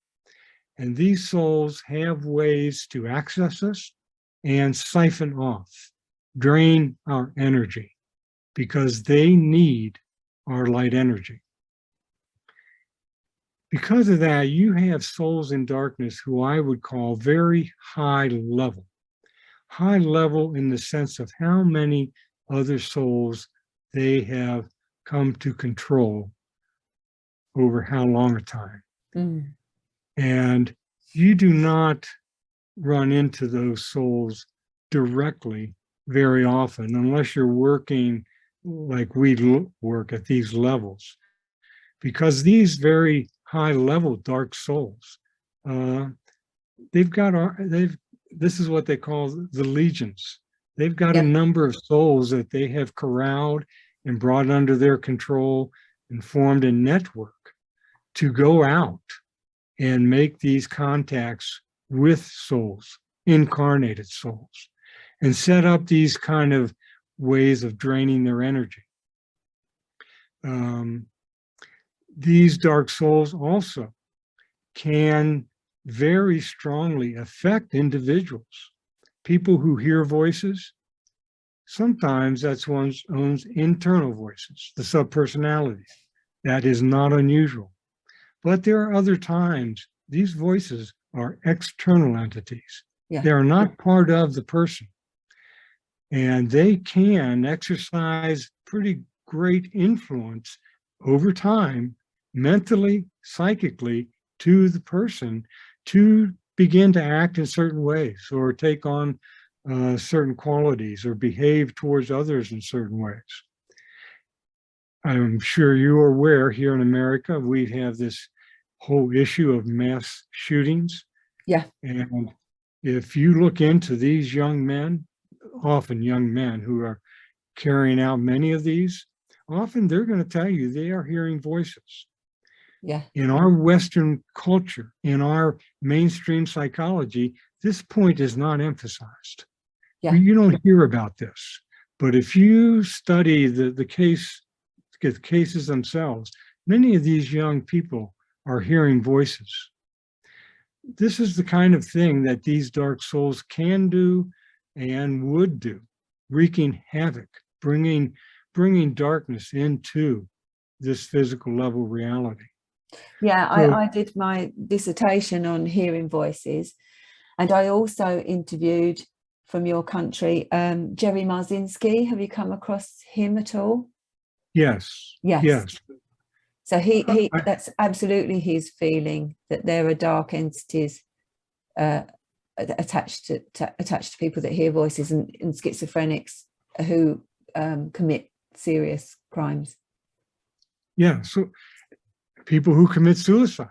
And these souls have ways to access us and siphon off, drain our energy, because they need our light energy. Because of that, you have souls in darkness who I would call very high level. High level in the sense of how many other souls they have come to control over how long a time. Mm. And you do not run into those souls directly very often unless you're working like we work at these levels. Because these very high level dark souls, this is what they call the legions. They've got a number of souls that they have corralled and brought under their control and formed a network to go out and make these contacts with souls, incarnated souls, and set up these kind of ways of draining their energy. These dark souls also can very strongly affect individuals. People who hear voices, sometimes that's one's own internal voices, the subpersonalities. That is not unusual. But there are other times these voices are external entities. They are not part of the person. And they can exercise pretty great influence over time, mentally, psychically, to the person to begin to act in certain ways or take on certain qualities or behave towards others in certain ways. I'm sure you are aware here in America, we have this whole issue of mass shootings. Yeah. And if you look into these young men, often young men who are carrying out many of these, often they're going to tell you they are hearing voices. Yeah. In our Western culture, in our mainstream psychology, this point is not emphasized. Yeah. You don't hear about this. But if you study the cases themselves, many of these young people are hearing voices. This is the kind of thing that these dark souls can do and would do, wreaking havoc, bringing darkness into this physical level reality. Yeah, So, I did my dissertation on hearing voices, and I also interviewed from your country, Jerry Marzinski. Have you come across him at all? yes. So that's absolutely his feeling that there are dark entities attached to people that hear voices and schizophrenics who commit serious crimes. Yeah, so people who commit suicide,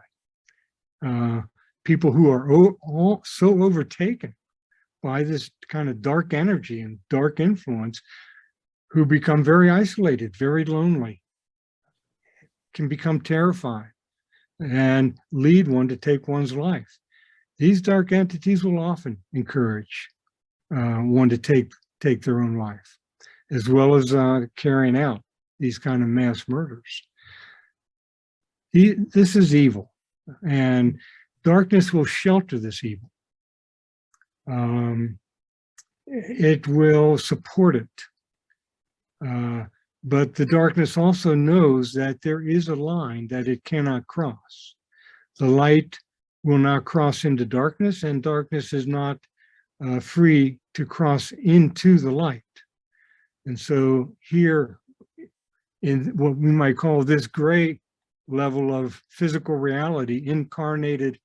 people who are so overtaken by this kind of dark energy and dark influence, who become very isolated, very lonely, can become terrified and lead one to take one's life. These dark entities will often encourage one to take their own life, as well as carrying out these kind of mass murders. This is evil, and darkness will shelter this evil. It will support it. But the darkness also knows that there is a line that it cannot cross. The light will not cross into darkness, and darkness is not free to cross into the light. And so here, in what we might call this gray level of physical reality, incarnated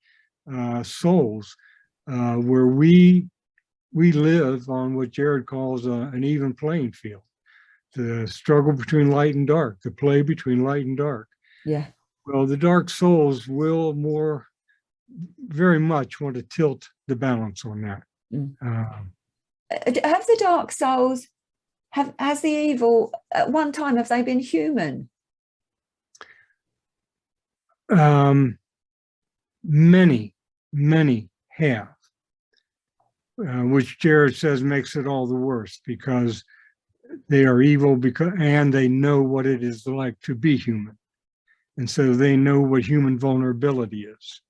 souls, where we live on what Gerard calls an even playing field. The struggle between light and dark, the play between light and dark. Yeah. Well, the dark souls will very much want to tilt the balance on that. Have the dark souls, has the evil, at one time, have they been human? Many have, which Gerard says makes it all the worse, because they are evil and they know what it is like to be human. And so they know what human vulnerability is.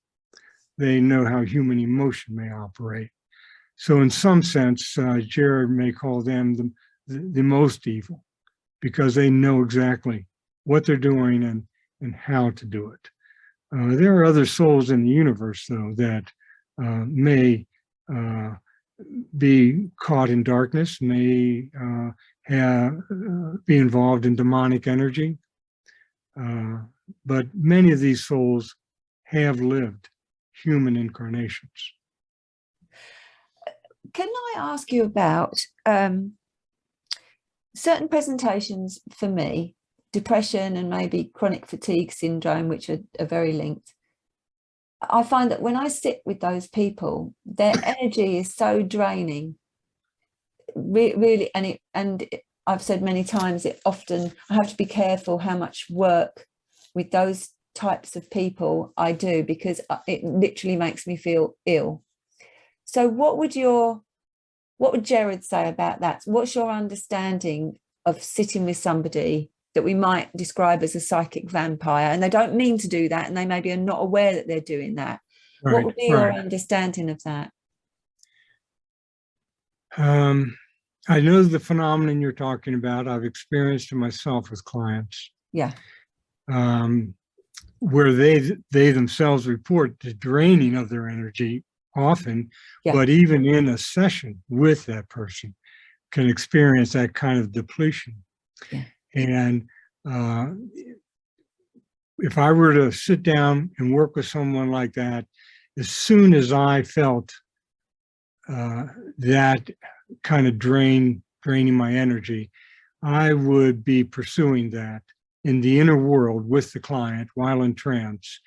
They know how human emotion may operate. So in some sense, Gerard may call them the most evil, because they know exactly what they're doing and how to do it. There are other souls in the universe, though, that may be caught in darkness, may be involved in demonic energy. But many of these souls have lived human incarnations. Can I ask you about certain presentations for me, depression and maybe chronic fatigue syndrome, which are very linked? I find that when I sit with those people, their energy is so draining, really, and I've said many times, I have to be careful how much work with those types of people I do, because it literally makes me feel ill. So what would Gerard say about that? What's your understanding of sitting with somebody that we might describe as a psychic vampire, and they don't mean to do that, and they maybe are not aware that they're doing that? Right, what would be your understanding of that? I know the phenomenon you're talking about. I've experienced it myself with clients. Yeah. Where they themselves report the draining of their energy often, yeah. But even in a session with that person can experience that kind of depletion. Yeah. And if I were to sit down and work with someone like that, as soon as I felt that kind of draining my energy, I would be pursuing that in the inner world with the client while in trance,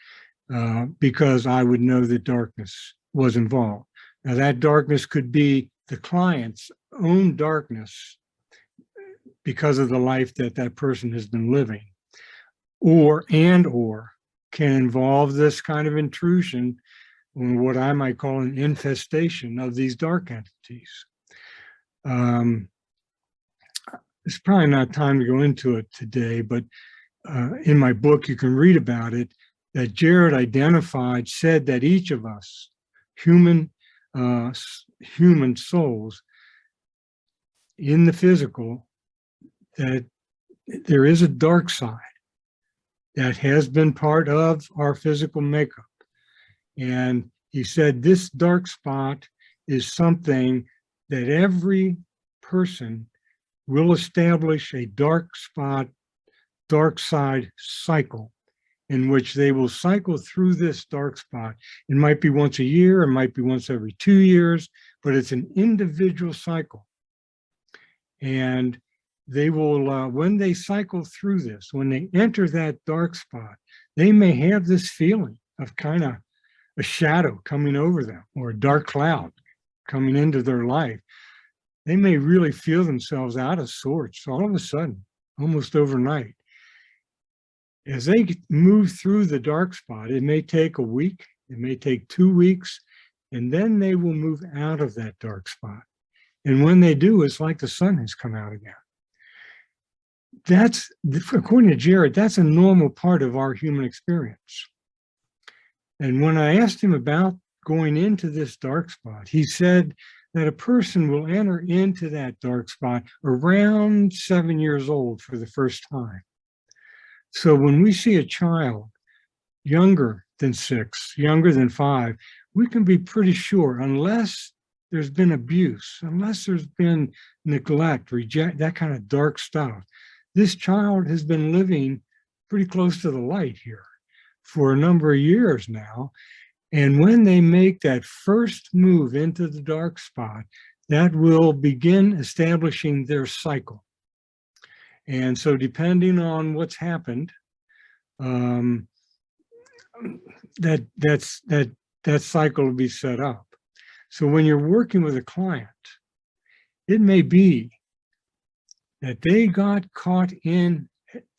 because I would know that darkness was involved. Now, that darkness could be the client's own darkness because of the life that person has been living, or can involve this kind of intrusion, or what I might call an infestation of these dark entities. It's probably not time to go into it today, but in my book, you can read about it, that Gerard said that each of us, human souls in the physical, that there is a dark side that has been part of our physical makeup. And he said this dark spot is something that every person will establish a dark side cycle, in which they will cycle through this dark spot. It might be once a year, it might be once every 2 years, but it's an individual cycle. And they will, when they cycle through this, when they enter that dark spot, they may have this feeling of kind of a shadow coming over them, or a dark cloud coming into their life. They may really feel themselves out of sorts all of a sudden, almost overnight. As they move through the dark spot, it may take a week, it may take 2 weeks, and then they will move out of that dark spot. And when they do, it's like the sun has come out again. That's, according to Gerard, that's a normal part of our human experience. And when I asked him about going into this dark spot, he said that a person will enter into that dark spot around 7 years old for the first time. So when we see a child younger than 6, younger than 5, we can be pretty sure, unless there's been abuse, unless there's been neglect, reject, that kind of dark stuff, this child has been living pretty close to the light here for a number of years now. And when they make that first move into the dark spot, that will begin establishing their cycle. And so depending on what's happened, that cycle will be set up. So when you're working with a client, it may be that they got caught in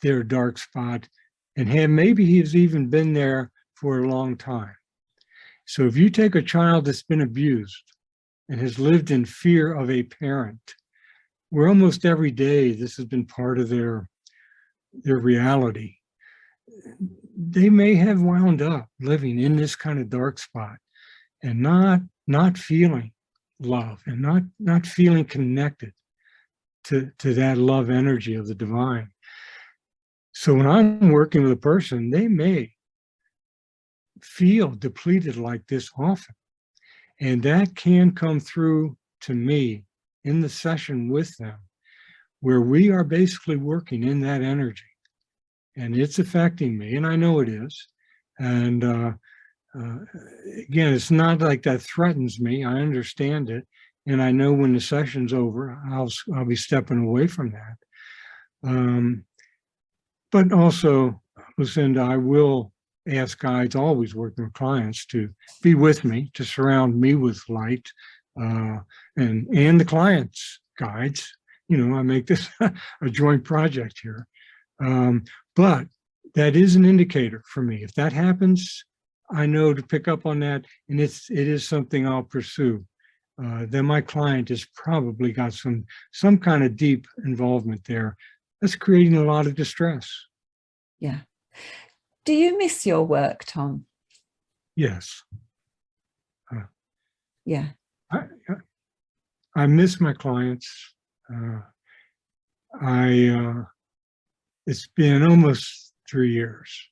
their dark spot and maybe he's even been there for a long time. So if you take a child that's been abused and has lived in fear of a parent, where almost every day this has been part of their reality, they may have wound up living in this kind of dark spot and not feeling love and not feeling connected to that love energy of the divine. So when I'm working with a person, they may feel depleted like this often. And that can come through to me in the session with them, where we are basically working in that energy. And it's affecting me, and I know it is. And again, it's not like that threatens me. I understand it. And I know when the session's over, I'll be stepping away from that. But also, Lucinda, I will ask guides, always working with clients, to be with me, to surround me with light, and the clients' guides. You know, I make this a joint project here. But that is an indicator for me. If that happens, I know to pick up on that, and it is something I'll pursue. Then my client has probably got some kind of deep involvement there that's creating a lot of distress. Yeah. Do you miss your work, Tom? Yes. Yeah. I miss my clients. It's been almost 3 years.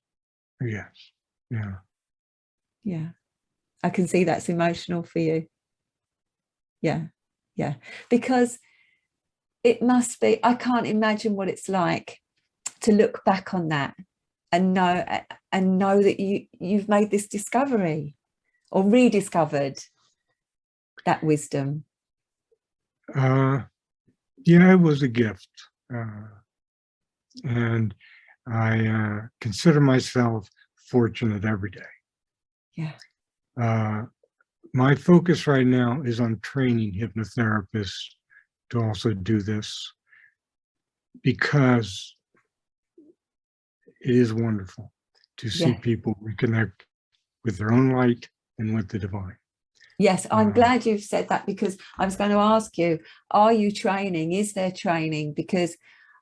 Yes. Yeah. Yeah. I can see that's emotional for you. Yeah. Yeah. Because it must be, I can't imagine what it's like to look back on that and know that you've made this discovery or rediscovered that wisdom. Yeah, it was a gift. And I consider myself fortunate every day. Yeah. My focus right now is on training hypnotherapists to also do this, because it is wonderful to see people reconnect with their own light and with the divine. Yes, I'm glad you've said that, because I was going to ask you, are you training? Is there training? Because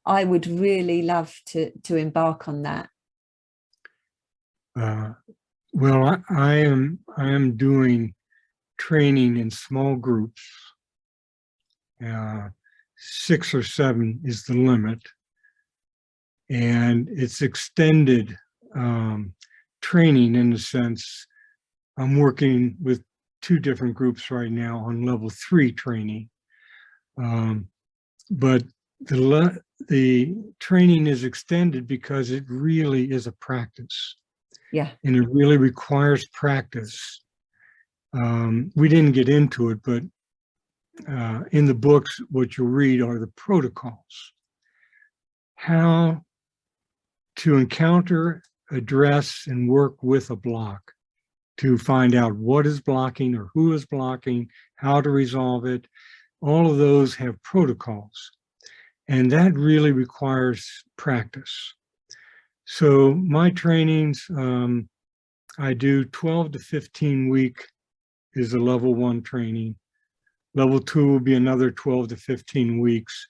I would really love to embark on that. Well, I am doing training in small groups. 6 or 7 is the limit, and it's extended training in the sense I'm working with 2 different groups right now on level 3 training, but the training is extended because it really is a practice. Yeah. And it really requires practice. We didn't get into it, but in the books, what you'll read are the protocols. How to encounter, address, and work with a block to find out what is blocking or who is blocking, how to resolve it. All of those have protocols, and that really requires practice. So my trainings, I do 12 to 15 week is a level 1 training. Level 2 will be another 12 to 15 weeks.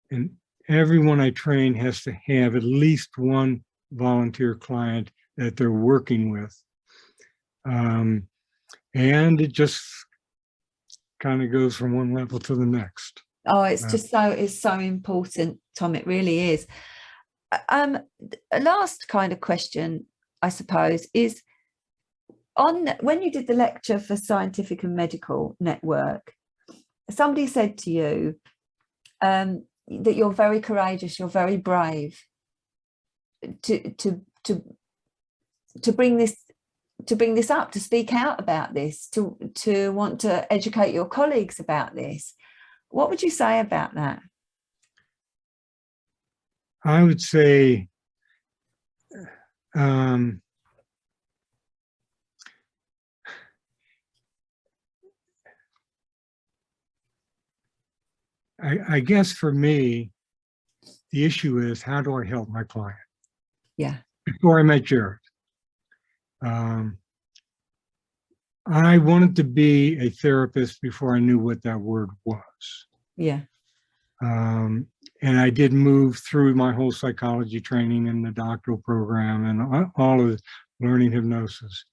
And everyone I train has to have at least one volunteer client that they're working with. And it just kind of goes from one level to the next. Oh, it's so important, Tom. It really is. A last kind of question, I suppose, is when you did the lecture for Scientific and Medical Network, somebody said to you that you're very courageous, you're very brave to bring this bring this up, to speak out about this, to want to educate your colleagues about this. What would you say about that? I would say I guess for me, the issue is, how do I help my client? Yeah. Before I met Gerard, I wanted to be a therapist before I knew what that word was. Yeah. And I did move through my whole psychology training and the doctoral program and all of learning hypnosis.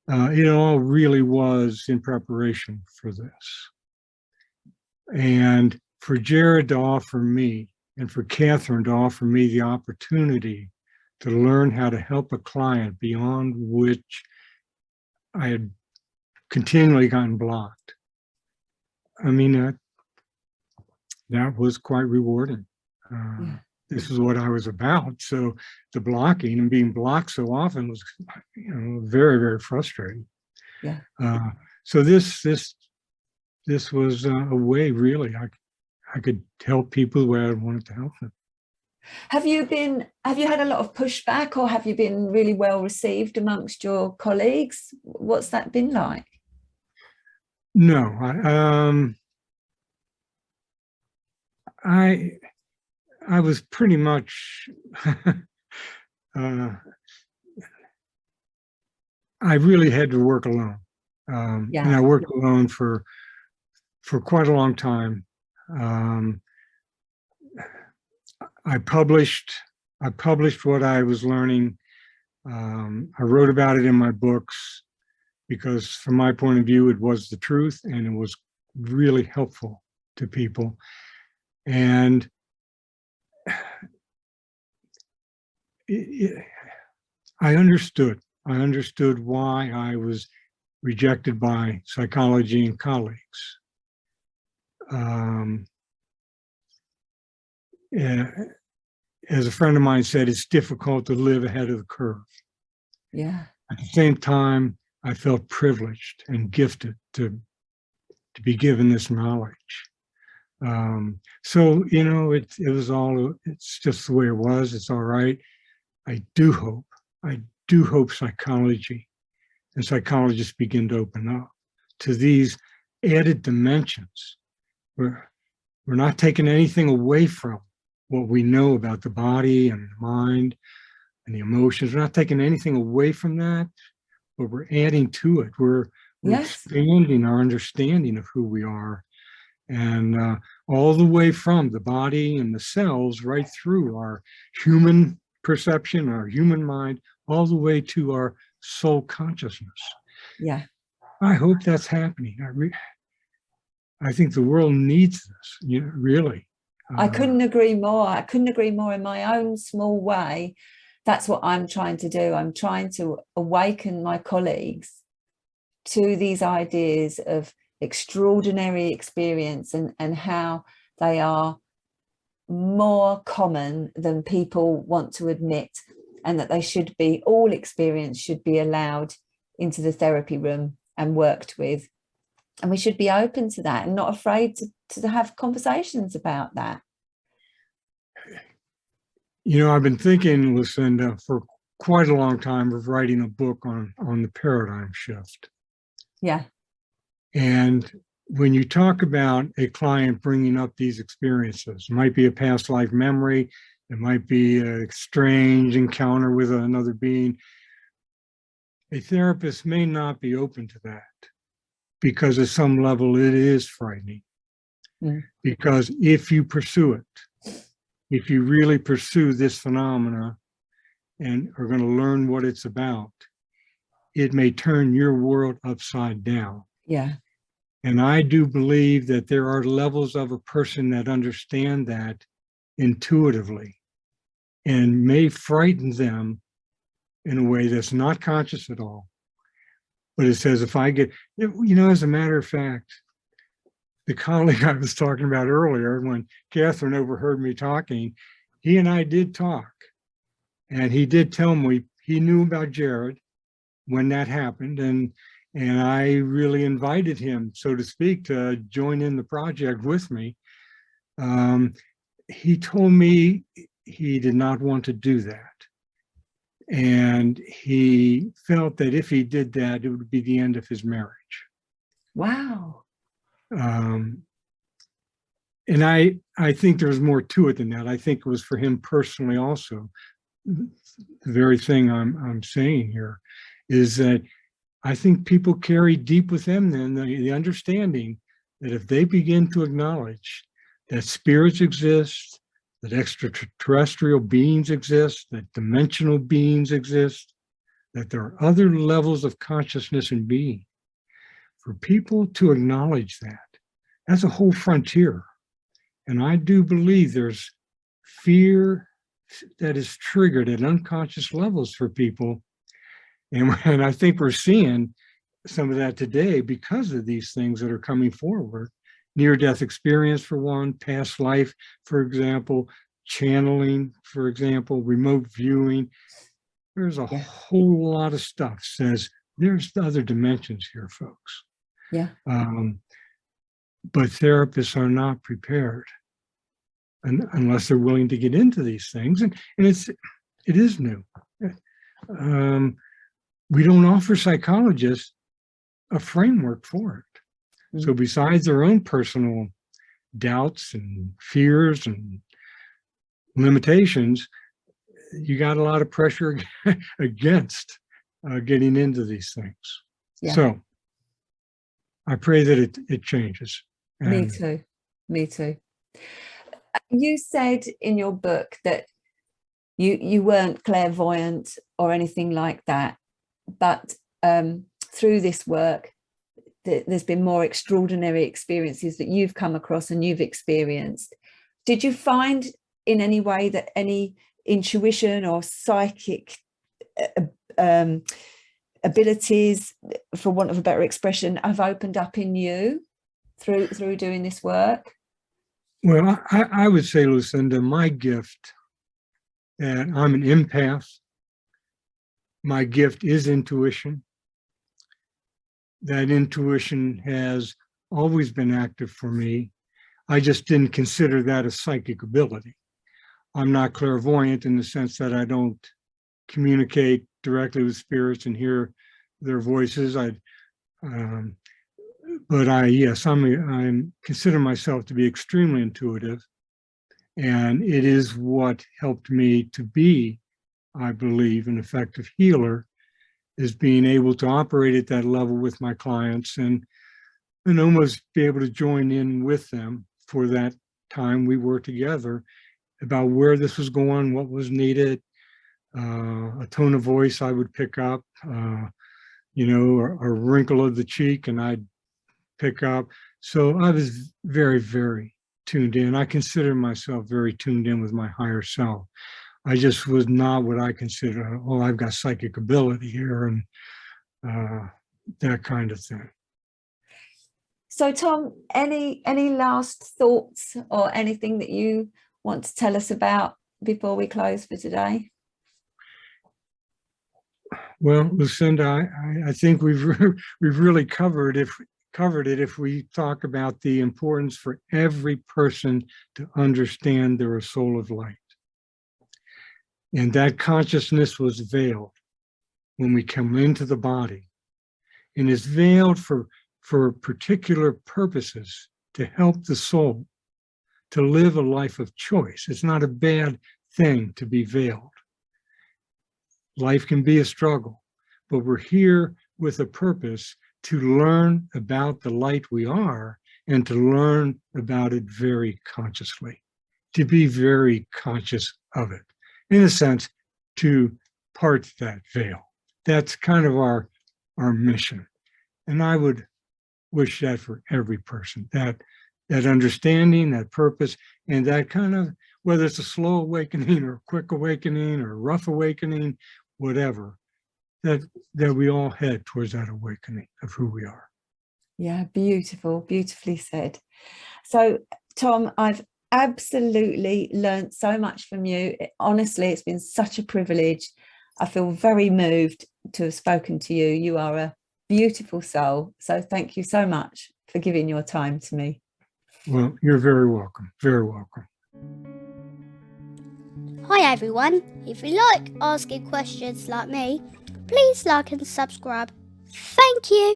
It all really was in preparation for this. And for Gerard to offer me, and for Catherine to offer me the opportunity to learn how to help a client beyond which I had continually gotten blocked. I mean, that was quite rewarding. Yeah. This is what I was about. So the blocking and being blocked so often was, very, very frustrating. Yeah. So this was a way, really, I could help people the way I wanted to help them. Have you had a lot of pushback, or have you been really well received amongst your colleagues? What's that been like? No, I was pretty much, I really had to work alone. Yeah. And I worked alone for quite a long time. I published what I was learning. I wrote about it in my books because from my point of view, it was the truth and it was really helpful to people. And I understood why I was rejected by psychology and colleagues. As a friend of mine said, it's difficult to live ahead of the curve. Yeah. At the same time, I felt privileged and gifted to be given this knowledge. So, it was all, it's just the way it was. It's all right. I do hope psychology and psychologists begin to open up to these added dimensions. We're not taking anything away from what we know about the body and the mind and the emotions. We're not taking anything away from that, but we're adding to it. We're Yes. expanding our understanding of who we are. And all the way from the body and the cells right through our human perception, our human mind, all the way to our soul consciousness. Yeah. I hope that's happening. I think the world needs this, really. I couldn't agree more. I couldn't agree more. In my own small way, that's what I'm trying to do. I'm trying to awaken my colleagues to these ideas of extraordinary experience and how they are more common than people want to admit, and that they should be, all experience should be allowed into the therapy room and worked with. And we should be open to that and not afraid to have conversations about that. I've been thinking, Lucinda, for quite a long time of writing a book on the paradigm shift. Yeah. And when you talk about a client bringing up these experiences, it might be a past life memory, it might be a strange encounter with another being. A therapist may not be open to that because at some level it is frightening. Because if you pursue it, if you really pursue this phenomena and are going to learn what it's about, it may turn your world upside down. Yeah. And I do believe that there are levels of a person that understand that intuitively and may frighten them in a way that's not conscious at all. But it says, if I get, as a matter of fact, the colleague I was talking about earlier, when Catherine overheard me talking, he and I did talk. And he did tell me he knew about Gerard. when that happened, and I really invited him, so to speak, to join in the project with me. He told me he did not want to do that. And he felt that if he did that, it would be the end of his marriage. Wow. And I think there was more to it than that. I think it was for him personally also. The very thing I'm saying here is that I think people carry deep with them then the understanding that if they begin to acknowledge that spirits exist, that extraterrestrial beings exist, that dimensional beings exist, that there are other levels of consciousness and being, for people to acknowledge that, that's a whole frontier. And I do believe there's fear that is triggered at unconscious levels for people. And I think we're seeing some of that today because of these things that are coming forward. Near-death experience, for one, past life, for example, channeling, for example, remote viewing. There's a whole lot of stuff says there's other dimensions here, folks. Yeah. But therapists are not prepared unless they're willing to get into these things. And it is new. We don't offer psychologists a framework for it. So besides their own personal doubts and fears and limitations, you got a lot of pressure against getting into these things. Yeah. So I pray that it changes. Me too. Me too. You said in your book that you weren't clairvoyant or anything like that, but through this work, there's been more extraordinary experiences that you've come across and you've experienced. Did you find in any way that any intuition or psychic abilities, for want of a better expression, have opened up in you through doing this work? Well, I would say, Lucinda, my gift, and I'm an empath, my gift is intuition. That intuition has always been active for me. I just didn't consider that a psychic ability. I'm not clairvoyant in the sense that I don't communicate directly with spirits and hear their voices. But yes, I'm consider myself to be extremely intuitive, and it is what helped me to be, I believe, an effective healer, is being able to operate at that level with my clients and almost be able to join in with them for that time we were together about where this was going, what was needed, a tone of voice I would pick up, a wrinkle of the cheek and I'd pick up. So I was very, very tuned in. I consider myself very tuned in with my higher self. I just was not what I consider, oh, I've got psychic ability here and that kind of thing. So Tom, any last thoughts or anything that you want to tell us about before we close for today? Well, Lucinda, I think we've really covered it if we talk about the importance for every person to understand they're a soul of light. And that consciousness was veiled when we come into the body, and is veiled for particular purposes to help the soul to live a life of choice. It's not a bad thing to be veiled. Life can be a struggle, but we're here with a purpose to learn about the light we are and to learn about it very consciously, to be very conscious of it. In a sense, to part that veil. That's kind of our mission. And I would wish that for every person, that understanding, that purpose, and that kind of, whether it's a slow awakening or a quick awakening or a rough awakening, whatever, that we all head towards that awakening of who we are. Yeah, beautiful, beautifully said. So, Tom, I've absolutely learned so much from you. Honestly, it's been such a privilege. I feel very moved to have spoken to you. You are a beautiful soul. So thank you so much for giving your time to me. Well, you're very welcome. Very welcome. Hi everyone. If you like asking questions like me, please like and subscribe. Thank you.